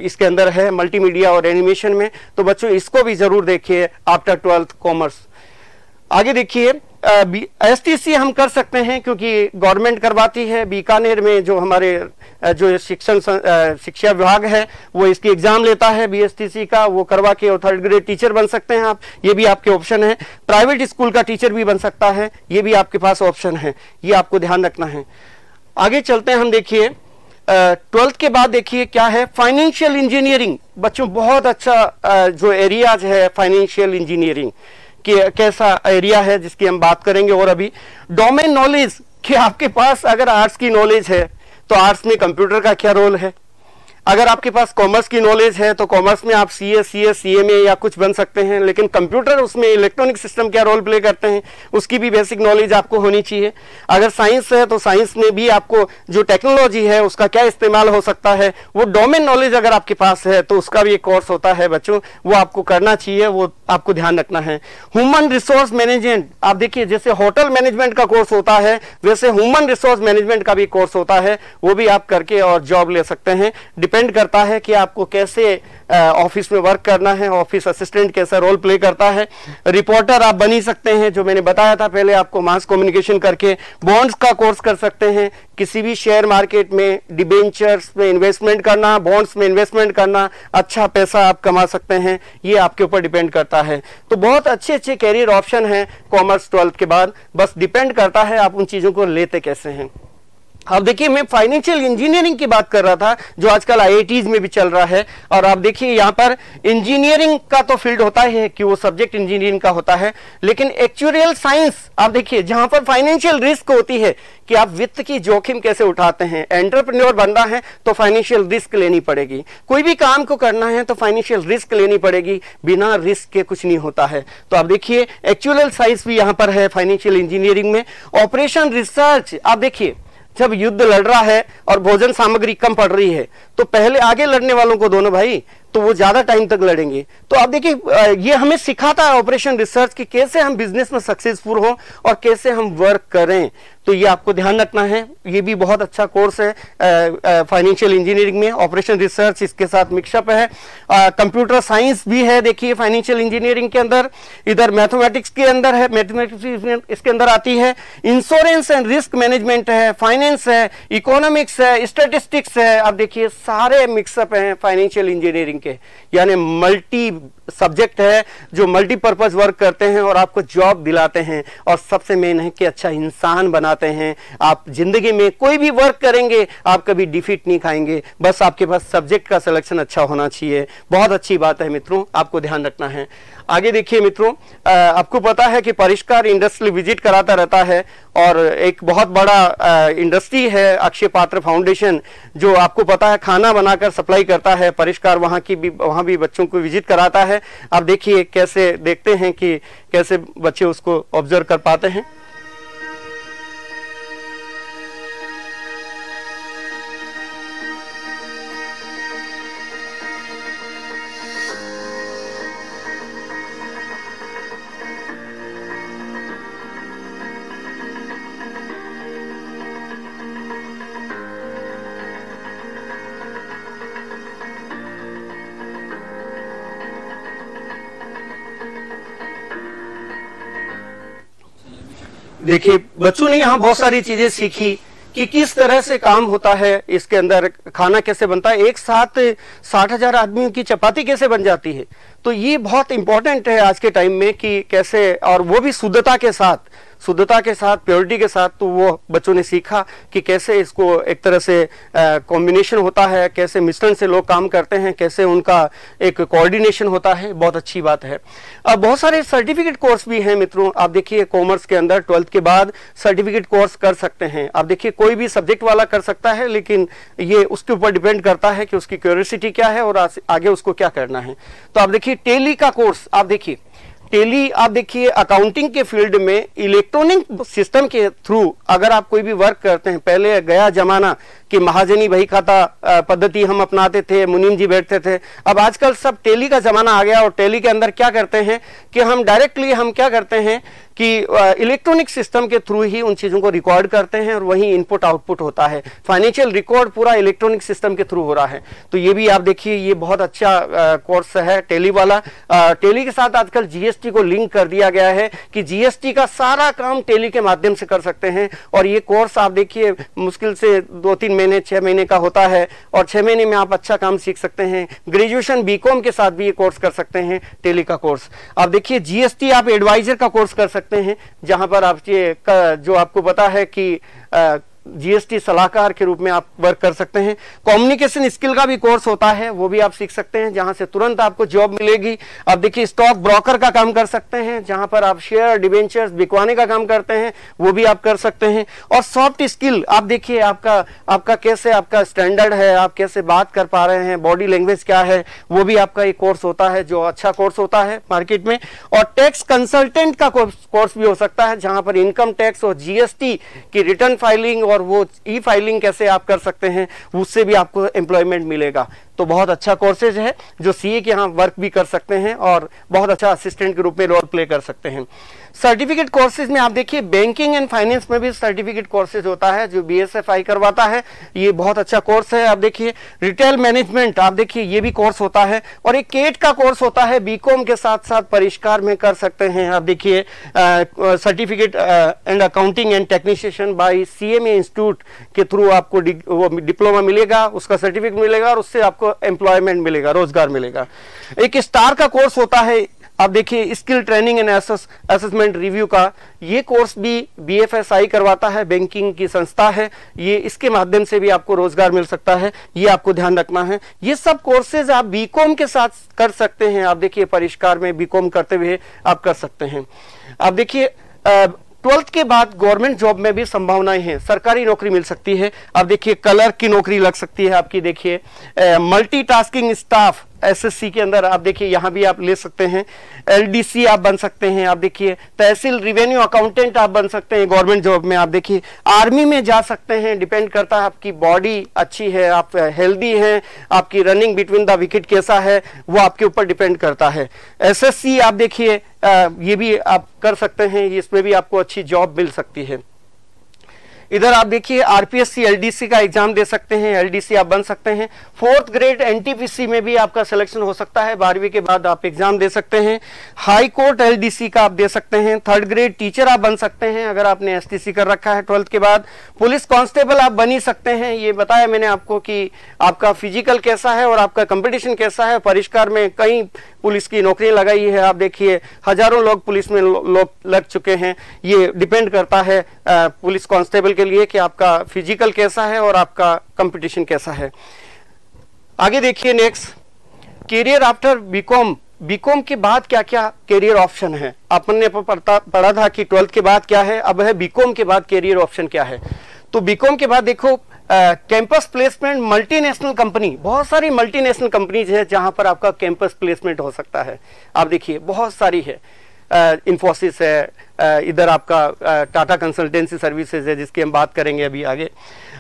इसके अंदर है मल्टीमीडिया और एनिमेशन में। तो बच्चों इसको भी जरूर देखिए आफ्टर 12th कॉमर्स। आगे देखिए STC हम कर सकते हैं क्योंकि गवर्नमेंट करवाती है। बीकानेर में जो हमारे जो शिक्षा विभाग है वो इसकी एग्जाम लेता है BSTC का, वो करवा के 3rd ग्रेड टीचर बन सकते हैं आप, ये भी आपके ऑप्शन है। प्राइवेट स्कूल का टीचर भी बन सकता है, ये भी आपके पास ऑप्शन है, ये आपको ध्यान रखना है। आगे चलते हैं हम, देखिए 12th के बाद देखिए क्या है, फाइनेंशियल इंजीनियरिंग। बच्चों बहुत अच्छा जो एरियाज है फाइनेंशियल इंजीनियरिंग कि कैसा एरिया है जिसकी हम बात करेंगे। और अभी डोमेन नॉलेज, कि आपके पास अगर आर्ट्स की नॉलेज है तो आर्ट्स में कंप्यूटर का क्या रोल है, अगर आपके पास कॉमर्स की नॉलेज है तो कॉमर्स में आप CA, CS, CMA या कुछ बन सकते हैं। लेकिन कंप्यूटर उसमें इलेक्ट्रॉनिक सिस्टम क्या रोल प्ले करते हैं उसकी भी बेसिक नॉलेज आपको होनी चाहिए। अगर साइंस है तो साइंस में भी आपको जो टेक्नोलॉजी है उसका क्या इस्तेमाल हो सकता है, वो डोमेन नॉलेज अगर आपके पास है तो उसका भी एक कोर्स होता है बच्चों, वो आपको करना चाहिए, वो आपको ध्यान रखना है। ह्यूमन रिसोर्स मैनेजमेंट, आप देखिए जैसे होटल मैनेजमेंट का कोर्स होता है वैसे ह्यूमन रिसोर्स मैनेजमेंट का भी कोर्स होता है, वो भी आप करके और जॉब ले सकते हैं। डिपेंड करता है कि आपको कैसे ऑफिस में वर्क करना है, ऑफिस असिस्टेंट कैसा रोल प्ले करता है। रिपोर्टर आप बन ही सकते हैं, जो मैंने बताया था पहले आपको, मास कम्युनिकेशन करके। बॉन्ड्स का कोर्स कर सकते हैं, किसी भी शेयर मार्केट में डिबेंचर्स में इन्वेस्टमेंट करना, बॉन्ड्स में इन्वेस्टमेंट करना, अच्छा पैसा आप कमा सकते हैं, ये आपके ऊपर डिपेंड करता है। तो बहुत अच्छे अच्छे कैरियर ऑप्शन हैं कॉमर्स 12th के बाद, बस डिपेंड करता है आप उन चीजों को लेते कैसे हैं। अब देखिए मैं फाइनेंशियल इंजीनियरिंग की बात कर रहा था जो आजकल IITs में भी चल रहा है। और आप देखिए यहाँ पर इंजीनियरिंग का तो फील्ड होता है कि वो सब्जेक्ट इंजीनियरिंग का होता है, लेकिन एक्चुअल साइंस आप देखिए जहां पर फाइनेंशियल रिस्क होती है कि आप वित्त की जोखिम कैसे उठाते हैं। एंटरप्रेन्योर बनना है तो फाइनेंशियल रिस्क लेनी पड़ेगी, कोई भी काम को करना है तो फाइनेंशियल रिस्क लेनी पड़ेगी, बिना रिस्क के कुछ नहीं होता है। तो आप देखिए एक्चुअल साइंस भी यहाँ पर है फाइनेंशियल इंजीनियरिंग में। ऑपरेशन रिसर्च, आप देखिए जब युद्ध लड़ रहा है और भोजन सामग्री कम पड़ रही है तो पहले आगे लड़ने वालों को दोनों भाई, तो वो ज्यादा टाइम तक लड़ेंगे। तो आप देखिए ये हमें सिखाता है ऑपरेशन रिसर्च कि कैसे हम बिजनेस में सक्सेसफुल हो और कैसे हम वर्क करें। तो ये आपको ध्यान रखना है, ये भी बहुत अच्छा कोर्स है फाइनेंशियल इंजीनियरिंग में। ऑपरेशन रिसर्च इसके साथ मिक्सअप है। कंप्यूटर साइंस भी है देखिए फाइनेंशियल इंजीनियरिंग के अंदर। इधर मैथमेटिक्स के अंदर है, मैथमेटिक्स इसके अंदर आती है। इंश्योरेंस एंड रिस्क मैनेजमेंट है, फाइनेंस है, इकोनॉमिक्स है, स्टैटिस्टिक्स है। आप देखिए सारे मिक्सअप हैं फाइनेंशियल इंजीनियरिंग के, यानी मल्टी सब्जेक्ट है जो मल्टीपर्पज वर्क करते हैं और आपको जॉब दिलाते हैं, और सबसे मेन है कि अच्छा इंसान बनाते हैं। आप जिंदगी में कोई भी वर्क करेंगे आप कभी डिफीट नहीं खाएंगे, बस आपके पास सब्जेक्ट का सिलेक्शन अच्छा होना चाहिए। बहुत अच्छी बात है मित्रों, आपको ध्यान रखना है। आगे देखिए मित्रों, आपको पता है कि परिष्कार इंडस्ट्री विजिट कराता रहता है और एक बहुत बड़ा इंडस्ट्री है अक्षय पात्र फाउंडेशन, जो आपको पता है खाना बनाकर सप्लाई करता है। परिष्कार वहाँ भी बच्चों को विजिट कराता है। आप देखिए कैसे देखते हैं कि कैसे बच्चे उसको ऑब्जर्व कर पाते हैं। देखिए बच्चों ने यहाँ बहुत सारी चीजें सीखी कि किस तरह से काम होता है, इसके अंदर खाना कैसे बनता है, एक साथ 60,000 आदमियों की चपाती कैसे बन जाती है। तो ये बहुत इंपॉर्टेंट है आज के टाइम में कि कैसे, और वो भी शुद्धता के साथ, प्योरिटी के साथ। तो वो बच्चों ने सीखा कि कैसे इसको एक तरह से कॉम्बिनेशन होता है, कैसे मिश्रण से लोग काम करते हैं, कैसे उनका एक कोऑर्डिनेशन होता है। बहुत अच्छी बात है। अब बहुत सारे सर्टिफिकेट कोर्स भी हैं मित्रों। आप देखिए कॉमर्स के अंदर 12th के बाद सर्टिफिकेट कोर्स कर सकते हैं। आप देखिए कोई भी सब्जेक्ट वाला कर सकता है, लेकिन ये उसके ऊपर डिपेंड करता है कि उसकी क्यूरियोसिटी क्या है और आगे उसको क्या करना है। तो आप देखिए टेली का कोर्स, आप देखिए अकाउंटिंग के फील्ड में इलेक्ट्रॉनिक सिस्टम के थ्रू अगर आप कोई भी वर्क करते हैं, पहले गया जमाना कि महाजनी बही खाता पद्धति हम अपनाते थे, मुनीम जी बैठते थे। अब आजकल सब टेली का जमाना आ गया और टेली के अंदर क्या करते हैं कि हम डायरेक्टली क्या करते हैं कि इलेक्ट्रॉनिक सिस्टम के थ्रू ही उन चीजों को रिकॉर्ड करते हैं और वही इनपुट आउटपुट होता है। फाइनेंशियल रिकॉर्ड पूरा इलेक्ट्रॉनिक सिस्टम के थ्रू हो रहा है। तो ये भी आप देखिए, ये बहुत अच्छा कोर्स है टेली वाला। टेली के साथ आजकल जीएसटी को लिंक कर दिया गया है कि जीएसटी का सारा काम टेली के माध्यम से कर सकते हैं। और ये कोर्स आप देखिए मुश्किल से 2-3 महीने 6 महीने का होता है और 6 महीने में आप अच्छा काम सीख सकते हैं। ग्रेजुएशन बीकॉम के साथ भी ये कोर्स कर सकते हैं, टेली का कोर्स। आप देखिए जीएसटी आप एडवाइजर का कोर्स कर सकते हैं, जहां पर आप ये जो आपको पता है कि जीएसटी सलाहकार के रूप में आप वर्क कर सकते हैं। कम्युनिकेशन स्किल का भी कोर्स होता है, वो भी आप सीख सकते हैं, जहां से तुरंत आपको जॉब मिलेगी। आप देखिए स्टॉक ब्रोकर का काम कर सकते हैं, जहां पर आप शेयर डिबेंचर्स बिकवाने का काम करते हैं, वो भी आप कर सकते हैं। और सॉफ्ट स्किल आप देखिए आपका कैसे आपका स्टैंडर्ड है, आप कैसे बात कर पा रहे हैं, बॉडी लैंग्वेज क्या है, वो भी आपका एक कोर्स होता है जो अच्छा कोर्स होता है मार्केट में। और टैक्स कंसल्टेंट का कोर्स भी हो सकता है, जहां पर इनकम टैक्स और जीएसटी की रिटर्न फाइलिंग और वो ई फाइलिंग कैसे आप कर सकते हैं, उससे भी आपको एम्प्लॉयमेंट मिलेगा। तो बहुत अच्छा कोर्सेज है जो सीए के यहाँ वर्क भी कर सकते हैं और बहुत अच्छा असिस्टेंट के रूप में रोल प्ले कर सकते हैं। सर्टिफिकेट कोर्सेज में आप देखिए बैंकिंग एंड फाइनेंस में भी सर्टिफिकेट कोर्सेज होता है जो बीएसएफआई करवाता है, ये बहुत अच्छा कोर्स है। आप देखिए रिटेल मैनेजमेंट, आप देखिए ये भी कोर्स होता है। और एक केट का कोर्स होता है, बीकॉम के साथ साथ परिष्कार में कर सकते हैं। आप देखिए certificate and accounting and technician by CMA institute के थ्रू आपको वो डिप्लोमा मिलेगा, उसका सर्टिफिकेट मिलेगा और उससे आपको एम्प्लॉयमेंट मिलेगा, रोजगार मिलेगा। एक स्टार का कोर्स होता है, आप देखिए skill training and assessment review का, ये कोर्स भी बीएफएसआई करवाता है, बैंकिंग की संस्था है ये, इसके माध्यम से भी आपको रोजगार मिल सकता है, ये आपको ध्यान रखना है। ये सब कोर्सेज आप बीकॉम के साथ कर सकते हैं। आप देखिए परिष्कार में बीकॉम करते हुए आप कर सकते हैं। आप देखिए 12th के बाद गवर्नमेंट जॉब में भी संभावनाएं हैं, सरकारी नौकरी मिल सकती है। आप देखिए क्लर्क की नौकरी लग सकती है आपकी, देखिए मल्टीटास्किंग स्टाफ एसएससी के अंदर आप देखिए यहाँ भी आप ले सकते हैं। एलडीसी आप बन सकते हैं, आप देखिए तहसील रिवेन्यू अकाउंटेंट आप बन सकते हैं गवर्नमेंट जॉब में। आप देखिए आर्मी में जा सकते हैं, डिपेंड करता है आपकी बॉडी अच्छी है, आप हेल्दी हैं, आपकी रनिंग बिटवीन द विकेट कैसा है, वो आपके ऊपर डिपेंड करता है। एसएससी आप देखिए ये भी आप कर सकते हैं, इसमें भी आपको अच्छी जॉब मिल सकती है। इधर आप देखिए आरपीएससी एलडीसी का एग्जाम दे सकते हैं, एलडीसी आप बन सकते हैं। 4th ग्रेड एनटीपीसी में भी आपका सिलेक्शन हो सकता है, 12वीं के बाद आप एग्जाम दे सकते हैं। हाई कोर्ट एलडीसी का आप दे सकते हैं। 3rd ग्रेड टीचर आप बन सकते हैं अगर आपने एसटीसी कर रखा है 12th के बाद। पुलिस कांस्टेबल आप बन ही सकते हैं। ये बताया मैंने आपको कि आपका फिजिकल कैसा है और आपका कंपटीशन कैसा है। परिष्कार में कई पुलिस की नौकरी लगाई है। आप देखिए हजारों लोग पुलिस में लोग लग चुके हैं। ये डिपेंड करता है पुलिस कांस्टेबल के लिए कि आपका फिजिकल कैसा है और आपका कंपटीशन कैसा है। आगे देखिए next, career after BCom. BCom के बाद क्या क्या कैरियर ऑप्शन है? आपने पढ़ा था कि 12th के बाद क्या है, अब है बीकॉम के बाद कैरियर ऑप्शन क्या है। तो बीकॉम के बाद देखो कैंपस प्लेसमेंट, मल्टीनेशनल कंपनी, बहुत सारी मल्टीनेशनल कंपनीज है जहां पर आपका कैंपस प्लेसमेंट हो सकता है। आप देखिए बहुत सारी है, इन्फोसिस है, इधर आपका टाटा कंसल्टेंसी सर्विसेज है जिसकी हम बात करेंगे अभी आगे।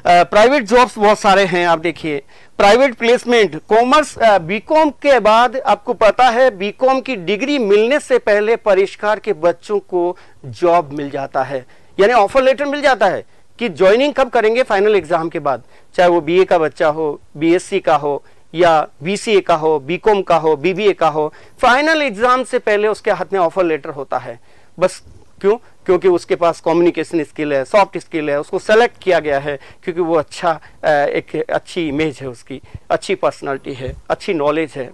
प्राइवेट जॉब्स बहुत सारे हैं। आप देखिए प्राइवेट प्लेसमेंट, कॉमर्स, बीकॉम के बाद आपको पता है बीकॉम की डिग्री मिलने से पहले परिष्कार के बच्चों को जॉब मिल जाता है, यानी ऑफर लेटर मिल जाता है कि ज्वाइनिंग कब करेंगे, फाइनल एग्जाम के बाद, चाहे वो बीए का बच्चा हो, बीएससी का हो या बीसीए का हो, बीकॉम का हो, बीबीए का हो, फाइनल एग्जाम से पहले उसके हाथ में ऑफर लेटर होता है। बस क्यों? क्योंकि उसके पास कम्युनिकेशन स्किल है, सॉफ्ट स्किल है, उसको सेलेक्ट किया गया है क्योंकि वो अच्छा एक अच्छी इमेज है, उसकी अच्छी पर्सनालिटी है, अच्छी नॉलेज है।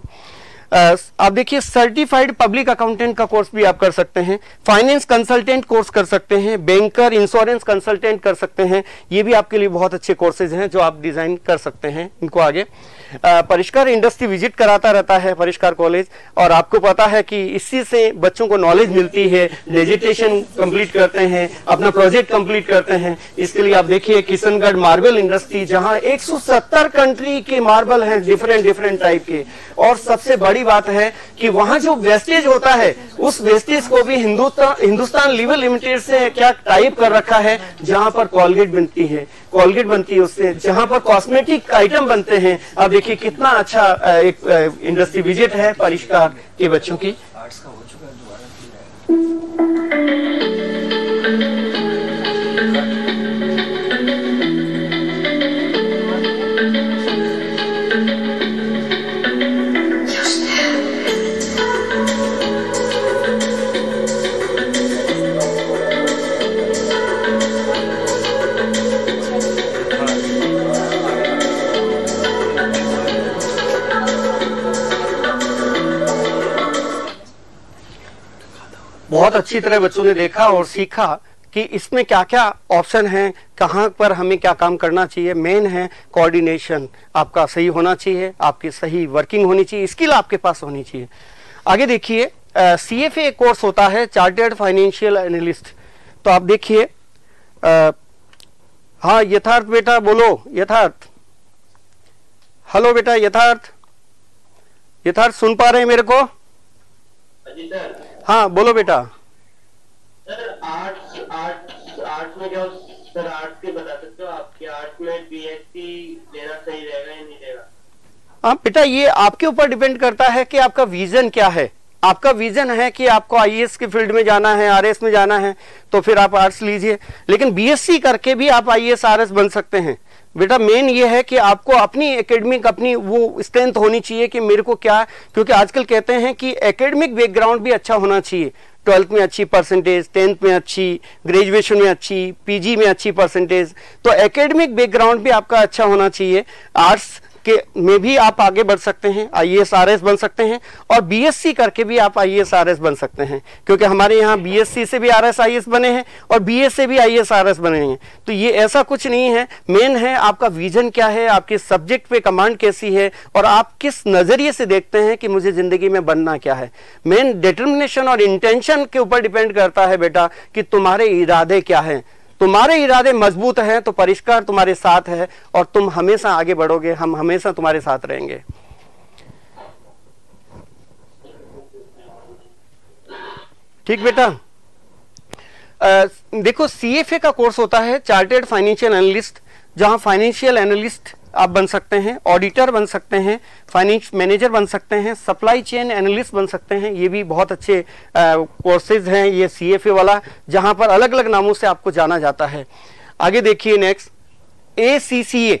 आप देखिए सर्टिफाइड पब्लिक अकाउंटेंट का कोर्स भी आप कर सकते हैं, फाइनेंस कंसल्टेंट कोर्स कर सकते हैं, बैंकर, इंश्योरेंस कंसल्टेंट कर सकते हैं। ये भी आपके लिए बहुत अच्छे कोर्सेज हैं जो आप डिजाइन कर सकते हैं इनको आगे। परिष्कार इंडस्ट्री विजिट कराता रहता है परिष्कार कॉलेज, और आपको पता है कि इसी से बच्चों को नॉलेज मिलती है, डिजिटेशन कंप्लीट करते हैं, अपना प्रोजेक्ट कंप्लीट करते हैं। इसके लिए आप देखिए किशनगढ़ मार्बल इंडस्ट्री, जहां 170 कंट्री के मार्बल हैं, डिफरेंट टाइप के। और सबसे बड़ी बात है कि वहां जो वेस्टेज होता है उस वेस्टेज को भी हिंदुस्तान लीवर लिमिटेड से क्या टाइप कर रखा है, जहां पर कोलगेट बनती है, उससे, जहां पर कॉस्मेटिक आइटम बनते हैं। अब देखिए कितना अच्छा एक इंडस्ट्री विजिट है परिष्कार के बच्चों की। बहुत अच्छी तरह बच्चों ने देखा और सीखा कि इसमें क्या क्या ऑप्शन हैं, कहां पर हमें क्या काम करना चाहिए। मेन है कोऑर्डिनेशन आपका सही होना चाहिए, आपकी सही वर्किंग होनी चाहिए, स्किल आपके पास होनी चाहिए। आगे देखिए CFA कोर्स होता है, चार्टर्ड फाइनेंशियल एनालिस्ट। तो आप देखिए हाँ यथार्थ बेटा बोलो, यथार्थ, हेलो बेटा यथार्थ, सुन पा रहे हैं मेरे को? जी सर। हाँ बोलो बेटा। सर आर्ट्स में क्या सर, आर्ट्स के बता सकते हो आपके आर्ट्स में BSc लेना सही रहेगा या नहीं रहेगा? हाँ बेटा ये आपके ऊपर डिपेंड करता है कि आपका विजन क्या है। आपका विजन है कि आपको IAS के फील्ड में जाना है, RS में जाना है, तो फिर आप आर्ट्स लीजिए। लेकिन BSc करके भी आप IAS RS बन सकते हैं। बेटा मेन ये है कि आपको अपनी एकेडमिक अपनी वो स्ट्रेंथ होनी चाहिए कि मेरे को क्या, क्योंकि आजकल कहते हैं कि एकेडमिक बैकग्राउंड भी अच्छा होना चाहिए। 12th में अच्छी परसेंटेज, 10th में अच्छी, ग्रेजुएशन में अच्छी, PG में अच्छी परसेंटेज, तो एकेडमिक बैकग्राउंड भी आपका अच्छा होना चाहिए। आर्ट्स के में भी आप आगे बढ़ सकते हैं, IAS RS बन सकते हैं, और BSc करके भी आप IAS RS बन सकते हैं, क्योंकि हमारे यहाँ BSc से भी RS IAS बने हैं और BA से भी IAS RS बने हैं। तो ये ऐसा कुछ नहीं है, मेन है आपका विजन क्या है, आपके सब्जेक्ट पे कमांड कैसी है, और आप किस नजरिए से देखते हैं कि मुझे जिंदगी में बनना क्या है। मेन डिटर्मिनेशन और इंटेंशन के ऊपर डिपेंड करता है बेटा कि तुम्हारे इरादे क्या हैं। तुम्हारे इरादे मजबूत हैं तो परिष्कार तुम्हारे साथ है और तुम हमेशा आगे बढ़ोगे, हम हमेशा तुम्हारे साथ रहेंगे। ठीक बेटा। देखो CFA का कोर्स होता है चार्टर्ड फाइनेंशियल एनालिस्ट, जहां फाइनेंशियल एनालिस्ट आप बन सकते हैं, ऑडिटर बन सकते हैं, फाइनेंस मैनेजर बन सकते हैं, सप्लाई चेन एनालिस्ट बन सकते हैं। ये भी बहुत अच्छे कोर्सेज हैं ये CFA वाला, जहां पर अलग अलग नामों से आपको जाना जाता है। आगे देखिए next ACCA,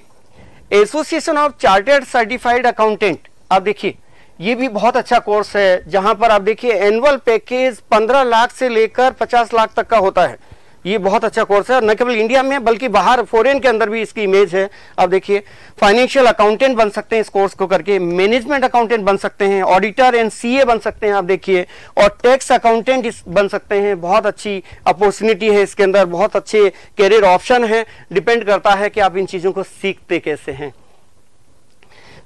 association of chartered certified accountant. आप देखिए ये भी बहुत अच्छा कोर्स है, जहां पर आप देखिए एनुअल पैकेज 15 लाख से लेकर 50 लाख तक का होता है। ये बहुत अच्छा कोर्स है, और न केवल इंडिया में बल्कि बाहर फॉरेन के अंदर भी इसकी इमेज है। आप देखिए फाइनेंशियल अकाउंटेंट बन सकते हैं इस कोर्स को करके, मैनेजमेंट अकाउंटेंट बन सकते हैं, ऑडिटर एंड सीए बन सकते हैं आप देखिए, और टैक्स अकाउंटेंट बन सकते हैं। बहुत अच्छी अपॉर्चुनिटी है इसके अंदर, बहुत अच्छे कैरियर ऑप्शन है। डिपेंड करता है कि आप इन चीजों को सीखते कैसे हैं।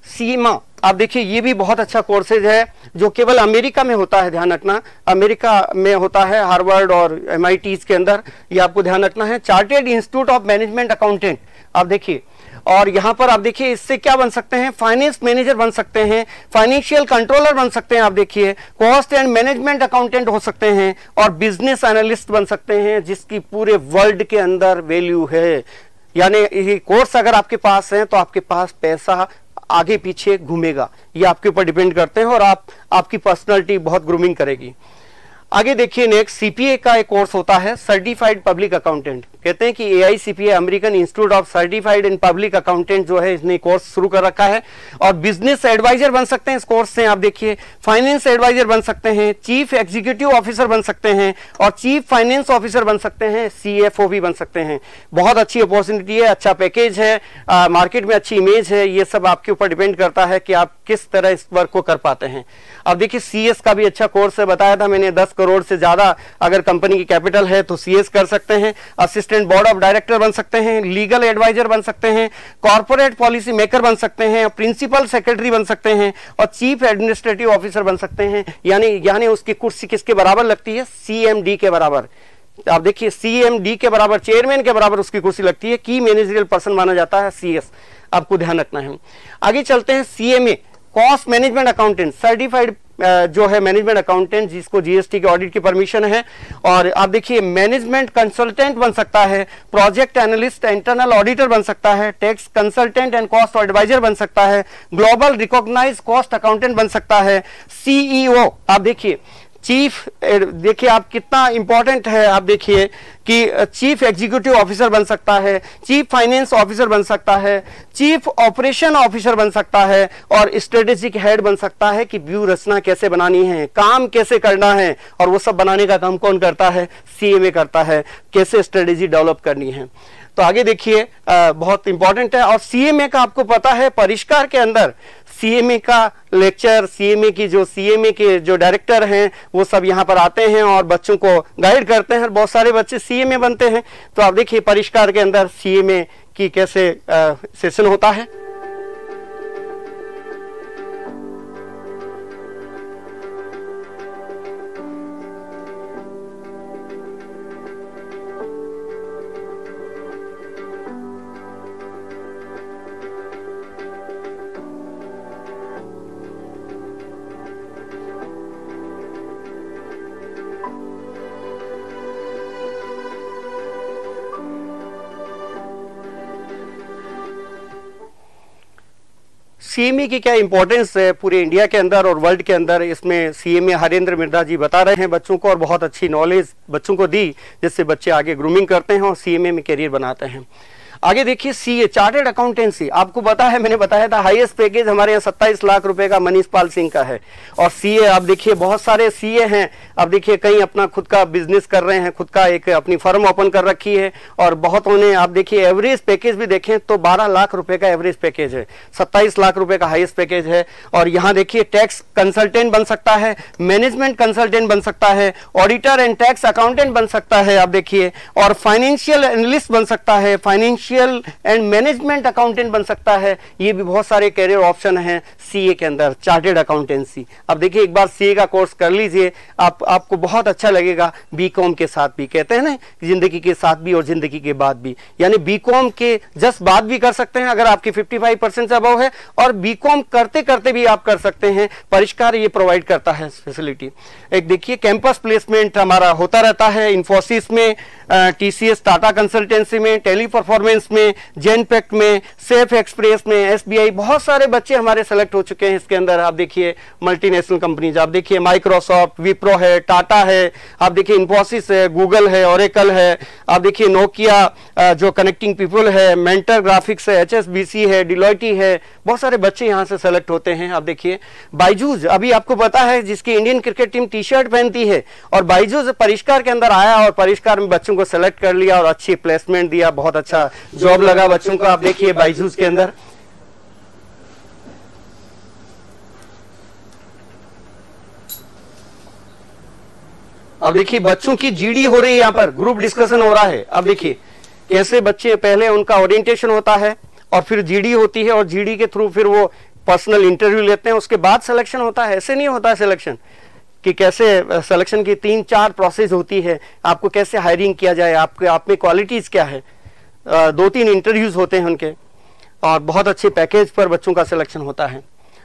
सीमा आप देखिए ये भी बहुत अच्छा कोर्सेज है जो केवल अमेरिका में होता है, ध्यान रखना अमेरिका में होता है, हार्वर्ड और MITs के अंदर, ये आपको ध्यान रखना है। Chartered institute of management accountant आप देखिए, और यहाँ पर आप देखिए इससे क्या बन सकते हैं, फाइनेंस मैनेजर बन सकते हैं, फाइनेंशियल कंट्रोलर बन सकते हैं आप देखिए, कॉस्ट एंड मैनेजमेंट अकाउंटेंट हो सकते हैं, और बिजनेस एनालिस्ट बन सकते हैं, जिसकी पूरे वर्ल्ड के अंदर वैल्यू है। यानी ये कोर्स अगर आपके पास है तो आपके पास पैसा आगे पीछे घूमेगा, ये आपके ऊपर डिपेंड करते हैं, और आपकी पर्सनालिटी बहुत ग्रूमिंग करेगी। आगे देखिए नेक्स्ट सीपीए का एक कोर्स होता है, सर्टिफाइड पब्लिक अकाउंटेंट। कहते हैं कि AICPA American institute of certified in public accountant जो है इसने कोर्स शुरू कर रखा है, और बिजनेस एडवाइजर बन सकते हैं इस कोर्स से आप देखिए, फाइनेंस एडवाइजर बन सकते हैं, चीफ एग्जीक्यूटिव ऑफिसर बन सकते हैं, और चीफ फाइनेंस ऑफिसर बन सकते हैं, CFO भी बन सकते हैं। बहुत अच्छी अपॉर्चुनिटी है, अच्छा पैकेज है, मार्केट में अच्छी इमेज है। ये सब आपके ऊपर डिपेंड करता है कि आप किस तरह इस वर्क को कर पाते हैं। अब देखिए CS का भी अच्छा कोर्स है, बताया था मैंने 10 करोड़ से ज्यादा अगर कंपनी की कैपिटल है तो CS कर सकते हैं, असिस्टेंट बोर्ड ऑफ डायरेक्टर बन सकते हैं, लीगल एडवाइजर बन सकते हैं, कॉर्पोरेट पॉलिसी मेकर बन सकते हैं, प्रिंसिपल सेक्रेटरी बन सकते हैं, और चीफ एडमिनिस्ट्रेटिव ऑफिसर बन सकते हैं। यानी उसकी कुर्सी किसके बराबर लगती है, CMD के बराबर। आप देखिए CMD के बराबर, चेयरमैन के बराबर उसकी कुर्सी लगती है। की मैनेजरियल पर्सन माना जाता है CS, आपको ध्यान रखना है। आगे चलते हैं CMA cost management accountant, certified जो है मैनेजमेंट अकाउंटेंट जिसको GST के ऑडिट की परमिशन है। और आप देखिए मैनेजमेंट कंसल्टेंट बन सकता है, प्रोजेक्ट एनालिस्ट, इंटरनल ऑडिटर बन सकता है, tax consultant and cost advisor बन सकता है, ग्लोबल रिकॉग्नाइज्ड कॉस्ट अकाउंटेंट बन सकता है, CEO आप देखिए, चीफ देखिए आप कितना इंपॉर्टेंट है, आप देखिए कि चीफ एग्जीक्यूटिव ऑफिसर बन सकता है, चीफ फाइनेंस ऑफिसर बन सकता है, चीफ ऑपरेशन ऑफिसर बन सकता है, और स्ट्रेटेजिक हेड बन सकता है कि व्यू रचना कैसे बनानी है, काम कैसे करना है, और वो सब बनाने का काम कौन करता है, CMA करता है, कैसे स्ट्रेटेजी डेवलप करनी है। तो आगे देखिए बहुत इंपॉर्टेंट है। और CMA का आपको पता है परिष्कार के अंदर CMA का लेक्चर, CMA के जो डायरेक्टर हैं वो सब यहाँ पर आते हैं और बच्चों को गाइड करते हैं, बहुत सारे बच्चे CMA बनते हैं। तो आप देखिए परिष्कार के अंदर CMA की कैसे सेशन होता है। CMA की क्या इंपॉर्टेंस है पूरे इंडिया के अंदर और वर्ल्ड के अंदर, इसमें CMA हरेंद्र मिर्धा जी बता रहे हैं बच्चों को, और बहुत अच्छी नॉलेज बच्चों को दी जिससे बच्चे आगे ग्रूमिंग करते हैं और CMA में करियर बनाते हैं। आगे देखिए CA चार्टेड अकाउंटेंसी, आपको पता है मैंने बताया था हाईएस्ट पैकेज हमारे यहाँ 27 लाख रुपए का मनीष पाल सिंह का है। और CA आप देखिए बहुत सारे CA हैं, आप देखिए कई अपना खुद का बिजनेस कर रहे हैं, खुद का एक अपनी फर्म ओपन कर रखी है, और बहुतों ने आप देखिए एवरेज पैकेज भी देखें तो 12 लाख रुपए का एवरेज पैकेज है, 27 लाख रुपए का हाईएस्ट पैकेज है। और यहाँ देखिए टैक्स कंसल्टेंट बन सकता है, मैनेजमेंट कंसल्टेंट बन सकता है, ऑडिटर एंड टैक्स अकाउंटेंट बन सकता है आप देखिए, और फाइनेंशियल एनालिस्ट बन सकता है, फाइनेंशियल एंड मैनेजमेंट अकाउंटेंट बन सकता है। ये भी बहुत सारे कैरियर ऑप्शन हैं CA के अंदर, चार्टेड अकाउंटेंसी। अब देखिए एक बार CA का कोर्स कर लीजिए, आपको बहुत अच्छा लगेगा। BCom के साथ भी, कहते हैं ना जिंदगी के साथ भी और जिंदगी के बाद भी, यानी BCom के जस्ट बाद भी कर सकते हैं अगर आपकी 55% से अबव है, और BCom करते करते भी आप कर सकते हैं। परिष्कार ये प्रोवाइड करता है फैसिलिटी। एक देखिए कैंपस प्लेसमेंट हमारा होता रहता है, इन्फोसिस में, TCS टाटा कंसल्टेंसी में, टेली परफॉर्मेंस फाइनेंस में, जेनपेक्ट में, सेफ एक्सप्रेस में, एसबीआई, बहुत सारे बच्चे हमारे सेलेक्ट हो चुके हैं इसके अंदर। आप देखिए मल्टीनेशनल कंपनीज, आप देखिए माइक्रोसॉफ्ट, विप्रो है, टाटा है, आप देखिए इन्फोसिस है, गूगल है, ओरेकल है, आप देखिए नोकिया जो कनेक्टिंग पीपल है, मेंटर ग्राफिक्स है, HSBC है, डिलॉयटी है, बहुत सारे बच्चे यहाँ से सेलेक्ट होते हैं। आप देखिए बायजूस, अभी आपको पता है जिसकी Indian cricket team T shirt पहनती है, और बायजूस परिष्कार के अंदर आया और परिष्कार में बच्चों को सेलेक्ट कर लिया और अच्छी प्लेसमेंट दिया, बहुत अच्छा जॉब लगा बच्चों को। आप देखिए बायजूस के अंदर अब देखिए बच्चों की जीडी हो रही है, यहाँ पर ग्रुप डिस्कशन हो रहा है। अब देखिए कैसे बच्चे, पहले उनका ओरिएंटेशन होता है और फिर जीडी होती है, और जीडी के थ्रू फिर वो पर्सनल इंटरव्यू लेते हैं, उसके बाद सिलेक्शन होता है। ऐसे नहीं होता है सिलेक्शन कि कैसे सिलेक्शन की 3-4 प्रोसेस होती है, आपको कैसे हायरिंग किया जाए, आपके आप में क्वालिटीज क्या है, 2-3 इंटरव्यूज होते हैं उनके, और बहुत अच्छे पैकेज पर बच्चों का सिलेक्शन होता है।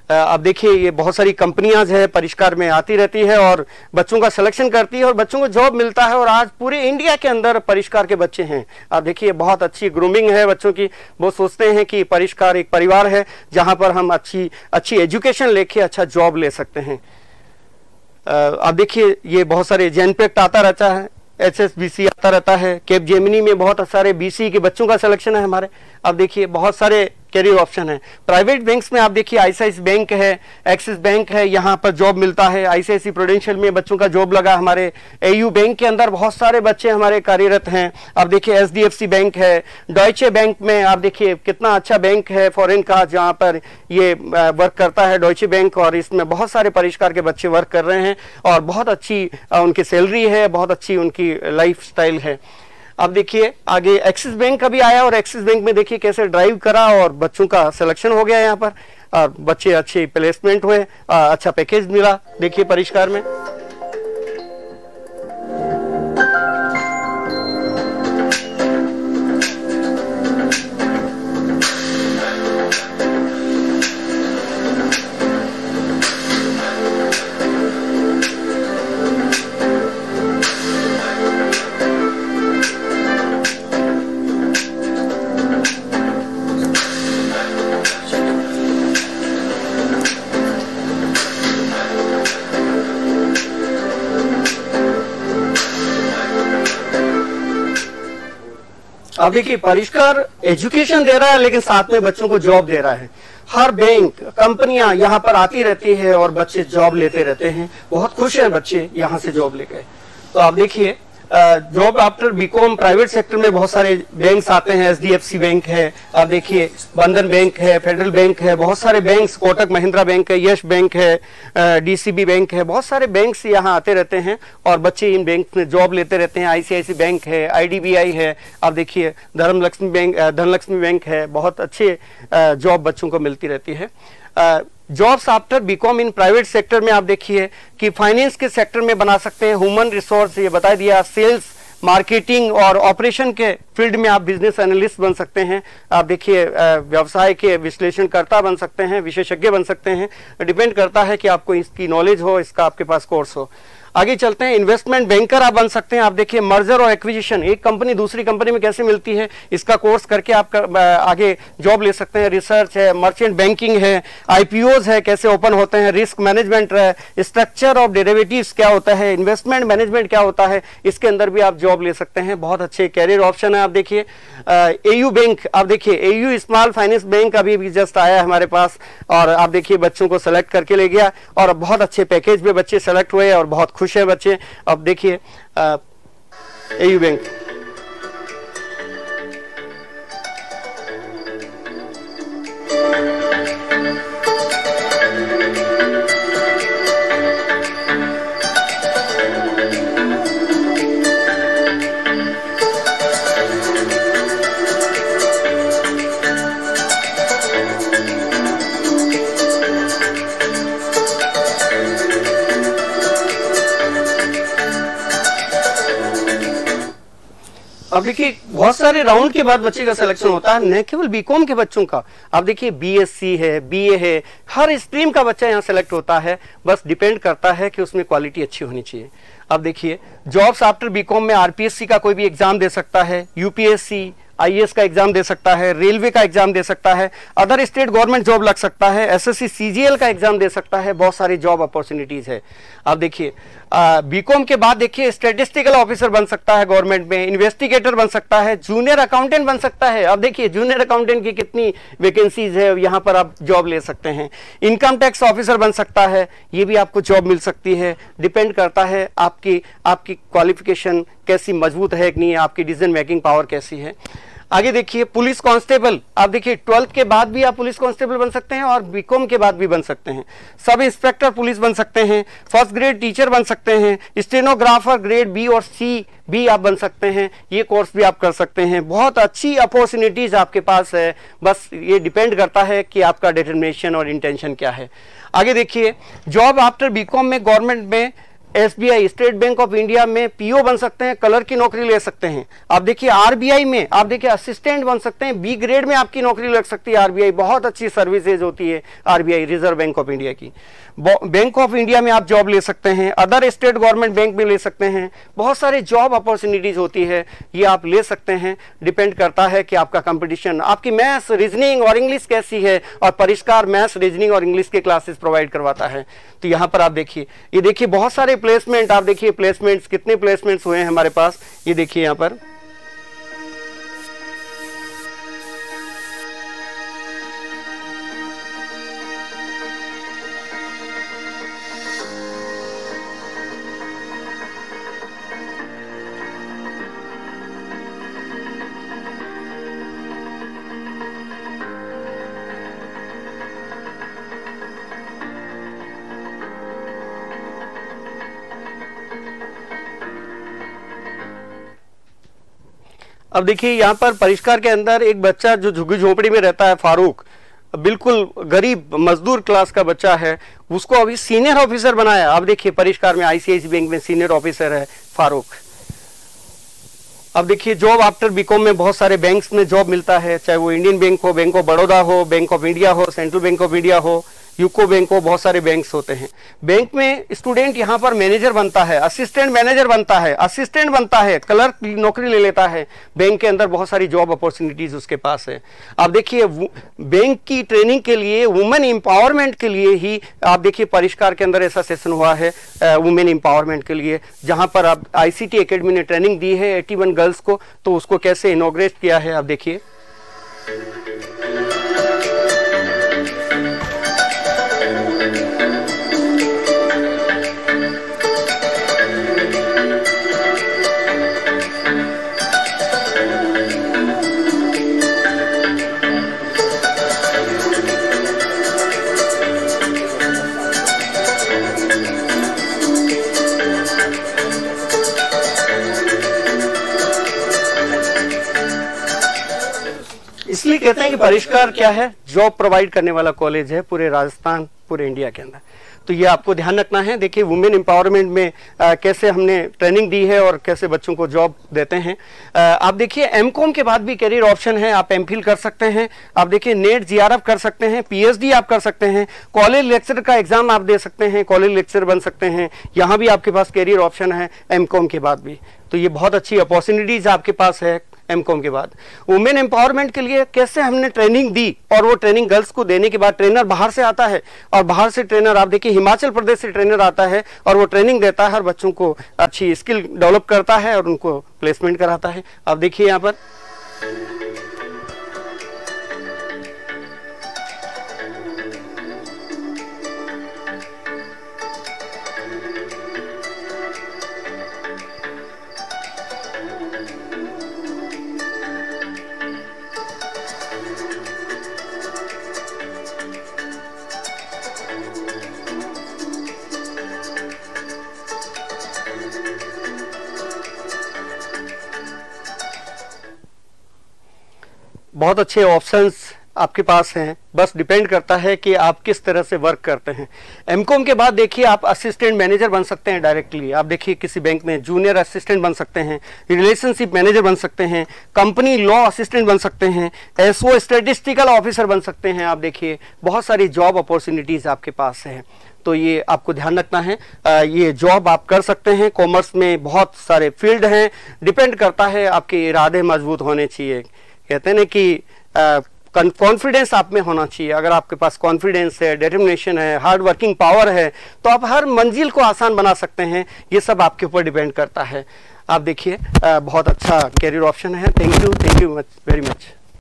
अब देखिए ये बहुत सारी कंपनियां है परिष्कार में आती रहती है और बच्चों का सिलेक्शन करती है और बच्चों को जॉब मिलता है, और आज पूरे इंडिया के अंदर परिष्कार के बच्चे हैं। आप देखिए बहुत अच्छी ग्रूमिंग है बच्चों की, वो सोचते हैं कि परिष्कार एक परिवार है जहां पर हम अच्छी एजुकेशन लेके अच्छा जॉब ले सकते हैं। आप देखिए ये बहुत सारे जेनपेक्ट आता रहता है, HSBC आता रहता है, केप जेमिनी में बहुत सारे BC के बच्चों का सिलेक्शन है हमारे। अब देखिए बहुत सारे कैरियर ऑप्शन है। प्राइवेट बैंक्स में आप देखिए ICICI बैंक है, एक्सिस बैंक है, यहाँ पर जॉब मिलता है। ICICI प्रूडेंशियल में बच्चों का जॉब लगा, हमारे AU बैंक के अंदर बहुत सारे बच्चे हमारे कार्यरत हैं। आप देखिए SDFC बैंक है, डॉयचे बैंक में आप देखिए कितना अच्छा बैंक है फॉरेन का, जहाँ पर ये वर्क करता है डॉयचे बैंक, और इसमें बहुत सारे परिष्कार के बच्चे वर्क कर रहे हैं और बहुत अच्छी उनकी सैलरी है, बहुत अच्छी उनकी लाइफ स्टाइल है। अब देखिए आगे एक्सिस बैंक का भी आया, और एक्सिस बैंक में देखिए कैसे ड्राइव करा और बच्चों का सिलेक्शन हो गया यहाँ पर, और बच्चे अच्छे प्लेसमेंट हुए, अच्छा पैकेज मिला देखिए परिष्कार में। अब देखिए परिष्कार एजुकेशन दे रहा है लेकिन साथ में बच्चों को जॉब दे रहा है। हर बैंक कंपनियां यहाँ पर आती रहती है और बच्चे जॉब लेते रहते हैं, बहुत खुश हैं बच्चे यहाँ से जॉब लेकर। तो आप देखिए job after BCom private sector में बहुत सारे बैंक्स आते हैं, HDFC बैंक है, आप देखिए बंधन बैंक है, फेडरल बैंक है, बहुत सारे बैंक्स, कोटक महिंद्रा बैंक है, यश बैंक है, DCB बैंक है, बहुत सारे बैंक्स यहाँ आते रहते हैं और बच्चे इन बैंक में जॉब लेते रहते हैं। ICICI बैंक है, IDBI है, आप देखिए धनलक्ष्मी बैंक है, बहुत अच्छे जॉब बच्चों को मिलती रहती है। Jobs after BCom in private sector में आप देखिए कि फाइनेंस के सेक्टर में बना सकते हैं, ह्यूमन रिसोर्स ये बता दिया, सेल्स, मार्केटिंग और ऑपरेशन के फील्ड में आप बिजनेस एनालिस्ट बन सकते हैं। आप देखिए व्यवसाय के विश्लेषणकर्ता बन सकते हैं, विशेषज्ञ बन सकते हैं, डिपेंड करता है कि आपको इसकी नॉलेज हो, इसका आपके पास कोर्स हो। आगे चलते हैं, इन्वेस्टमेंट बैंकर आप बन सकते हैं। आप देखिए मर्जर और एक्विजिशन, एक कंपनी दूसरी कंपनी में कैसे मिलती है, इसका कोर्स करके आप आगे जॉब ले सकते हैं। रिसर्च है, मर्चेंट बैंकिंग है, IPOs है, कैसे ओपन होते हैं, रिस्क मैनेजमेंट है, स्ट्रक्चर ऑफ डेरिवेटिव्स क्या होता है, इन्वेस्टमेंट मैनेजमेंट क्या होता है, इसके अंदर भी आप जॉब ले सकते हैं। बहुत अच्छे कैरियर ऑप्शन है। आप देखिए AU बैंक, आप देखिए AU स्मॉल फाइनेंस बैंक अभी भी जस्ट आया है हमारे पास, और आप देखिए बच्चों को सेलेक्ट करके ले गया और बहुत अच्छे पैकेज में बच्चे सेलेक्ट हुए और बहुत खुश है बच्चे। अब देखिए AU बैंक, अब देखिए बहुत सारे राउंड के बाद बच्चे का सिलेक्शन होता है, न केवल बीकॉम के बच्चों का। आप देखिए BSc है, BA है, हर स्ट्रीम का बच्चा यहाँ सेलेक्ट होता है, बस डिपेंड करता है कि उसमें क्वालिटी अच्छी होनी चाहिए। अब देखिए जॉब्स आफ्टर बीकॉम में RPSC का कोई भी एग्जाम दे सकता है, UPSC, आईएएस का एग्जाम दे सकता है, रेलवे का एग्जाम दे सकता है, अदर स्टेट गवर्नमेंट जॉब लग सकता है, एसएससी सीजीएल का एग्जाम दे सकता है, बहुत सारी जॉब अपॉर्चुनिटीज है। आप देखिए बीकॉम के बाद देखिए स्टैटिस्टिकल ऑफिसर बन सकता है गवर्नमेंट में, इन्वेस्टिगेटर बन सकता है, जूनियर अकाउंटेंट बन सकता है। अब देखिए जूनियर अकाउंटेंट की कितनी वैकेंसीज है, यहाँ पर आप जॉब ले सकते हैं। इनकम टैक्स ऑफिसर बन सकता है, ये भी आपको जॉब मिल सकती है। डिपेंड करता है आपकी क्वालिफिकेशन कैसी मजबूत है कि नहीं है, आपकी डिसीजन मेकिंग पावर कैसी है। आगे देखिए पुलिस कांस्टेबल, आप देखिए 12th के बाद भी आप पुलिस कांस्टेबल बन सकते हैं और बीकॉम के बाद भी बन सकते हैं। सब इंस्पेक्टर पुलिस बन सकते हैं, फर्स्ट ग्रेड टीचर बन सकते हैं, स्टेनोग्राफर ग्रेड बी और सी भी आप बन सकते हैं। ये कोर्स भी आप कर सकते हैं। बहुत अच्छी अपॉर्चुनिटीज आपके पास है, बस ये डिपेंड करता है कि आपका डिटर्मिनेशन और इंटेंशन क्या है। आगे देखिए जॉब आफ्टर बीकॉम में गवर्नमेंट में SBI state bank of India में पीओ बन सकते हैं, कलर की नौकरी ले सकते हैं। आप देखिए आरबीआई में आप देखिए असिस्टेंट बन सकते हैं, बी ग्रेड में आपकी नौकरी लग सकती है। आरबीआई बहुत अच्छी सर्विसेज होती है, RBI reserve bank of India की। बैंक ऑफ इंडिया में आप जॉब ले सकते हैं, अदर स्टेट गवर्नमेंट बैंक में ले सकते हैं। बहुत सारे जॉब अपॉर्चुनिटीज होती है, ये आप ले सकते हैं। डिपेंड करता है कि आपका कंपटीशन, आपकी मैथ्स रीजनिंग और इंग्लिश कैसी है, और परिष्कार मैथ्स रीजनिंग और इंग्लिश के क्लासेस प्रोवाइड करवाता है। तो यहाँ पर आप देखिए, ये देखिए बहुत सारे प्लेसमेंट, आप देखिए प्लेसमेंट्स, कितने प्लेसमेंट्स हुए हैं हमारे पास, ये देखिए यहाँ पर। अब देखिए यहाँ पर परिष्कार के अंदर एक बच्चा जो झुग्गी झोपड़ी में रहता है, फारूक, बिल्कुल गरीब मजदूर क्लास का बच्चा है, उसको अभी सीनियर ऑफिसर बनाया। अब देखिए परिष्कार में आईसीआईसी बैंक में सीनियर ऑफिसर है फारूक। अब देखिए जॉब आफ्टर बीकॉम में बहुत सारे बैंक्स में जॉब मिलता है, चाहे वो इंडियन बैंक हो, बैंक ऑफ बड़ौदा हो, बैंक ऑफ इंडिया हो, सेंट्रल बैंक ऑफ इंडिया हो, यूको बैंक हो, बहुत सारे बैंक्स होते हैं। बैंक में स्टूडेंट यहाँ पर मैनेजर बनता है, असिस्टेंट मैनेजर बनता है, असिस्टेंट बनता है, क्लर्क की नौकरी ले लेता है। बैंक के अंदर बहुत सारी जॉब अपॉर्चुनिटीज उसके पास है। आप देखिए बैंक की ट्रेनिंग के लिए, वुमेन एम्पावरमेंट के लिए ही आप देखिए परिष्कार के अंदर ऐसा सेशन हुआ है वुमेन एम्पावरमेंट के लिए, जहाँ पर आप ICT एकेडमी ने ट्रेनिंग दी है 81 गर्ल्स को। तो उसको कैसे इनॉग्रेट किया है आप देखिए। इसलिए कहते हैं कि परिष्कार क्या है, जॉब प्रोवाइड करने वाला कॉलेज है पूरे राजस्थान, पूरे इंडिया के अंदर। तो ये आपको ध्यान रखना है। देखिए वुमेन एम्पावरमेंट में कैसे हमने ट्रेनिंग दी है और कैसे बच्चों को जॉब देते हैं। आप देखिए एमकॉम के बाद भी करियर ऑप्शन है, आप एमफिल कर सकते हैं। आप देखिए नेट जीआरएफ कर सकते हैं, पीएचडी आप कर सकते हैं, कॉलेज लेक्चर का एग्जाम आप दे सकते हैं, कॉलेज लेक्चर बन सकते हैं। यहाँ भी आपके पास करियर ऑप्शन है एमकॉम के बाद भी। तो ये बहुत अच्छी अपॉर्चुनिटीज आपके पास है एमकॉम के बाद। वुमेन एम्पावरमेंट के लिए कैसे हमने ट्रेनिंग दी, और वो ट्रेनिंग गर्ल्स को देने के बाद ट्रेनर बाहर से आता है, और बाहर से ट्रेनर आप देखिए हिमाचल प्रदेश से ट्रेनर आता है और वो ट्रेनिंग देता है और बच्चों को अच्छी स्किल डेवलप करता है और उनको प्लेसमेंट कराता है। आप देखिए यहाँ पर बहुत अच्छे ऑप्शंस आपके पास हैं, बस डिपेंड करता है कि आप किस तरह से वर्क करते हैं। एमकॉम के बाद देखिए आप असिस्टेंट मैनेजर बन सकते हैं डायरेक्टली। आप देखिए किसी बैंक में जूनियर असिस्टेंट बन सकते हैं, रिलेशनशिप मैनेजर बन सकते हैं, कंपनी लॉ असिस्टेंट बन सकते हैं, एसओ स्टैटिस्टिकल ऑफिसर बन सकते हैं। आप देखिए बहुत सारी जॉब अपॉर्चुनिटीज आपके पास है। तो ये आपको ध्यान रखना है। ये जॉब आप कर सकते हैं। कॉमर्स में बहुत सारे फील्ड हैं, डिपेंड करता है, आपके इरादे मजबूत होने चाहिए। कहते हैं ना कि कॉन्फिडेंस आप में होना चाहिए। अगर आपके पास कॉन्फिडेंस है, डिटर्मिनेशन है, हार्ड वर्किंग पावर है, तो आप हर मंजिल को आसान बना सकते हैं। ये सब आपके ऊपर डिपेंड करता है। आप देखिए बहुत अच्छा कैरियर ऑप्शन है। Thank you very much.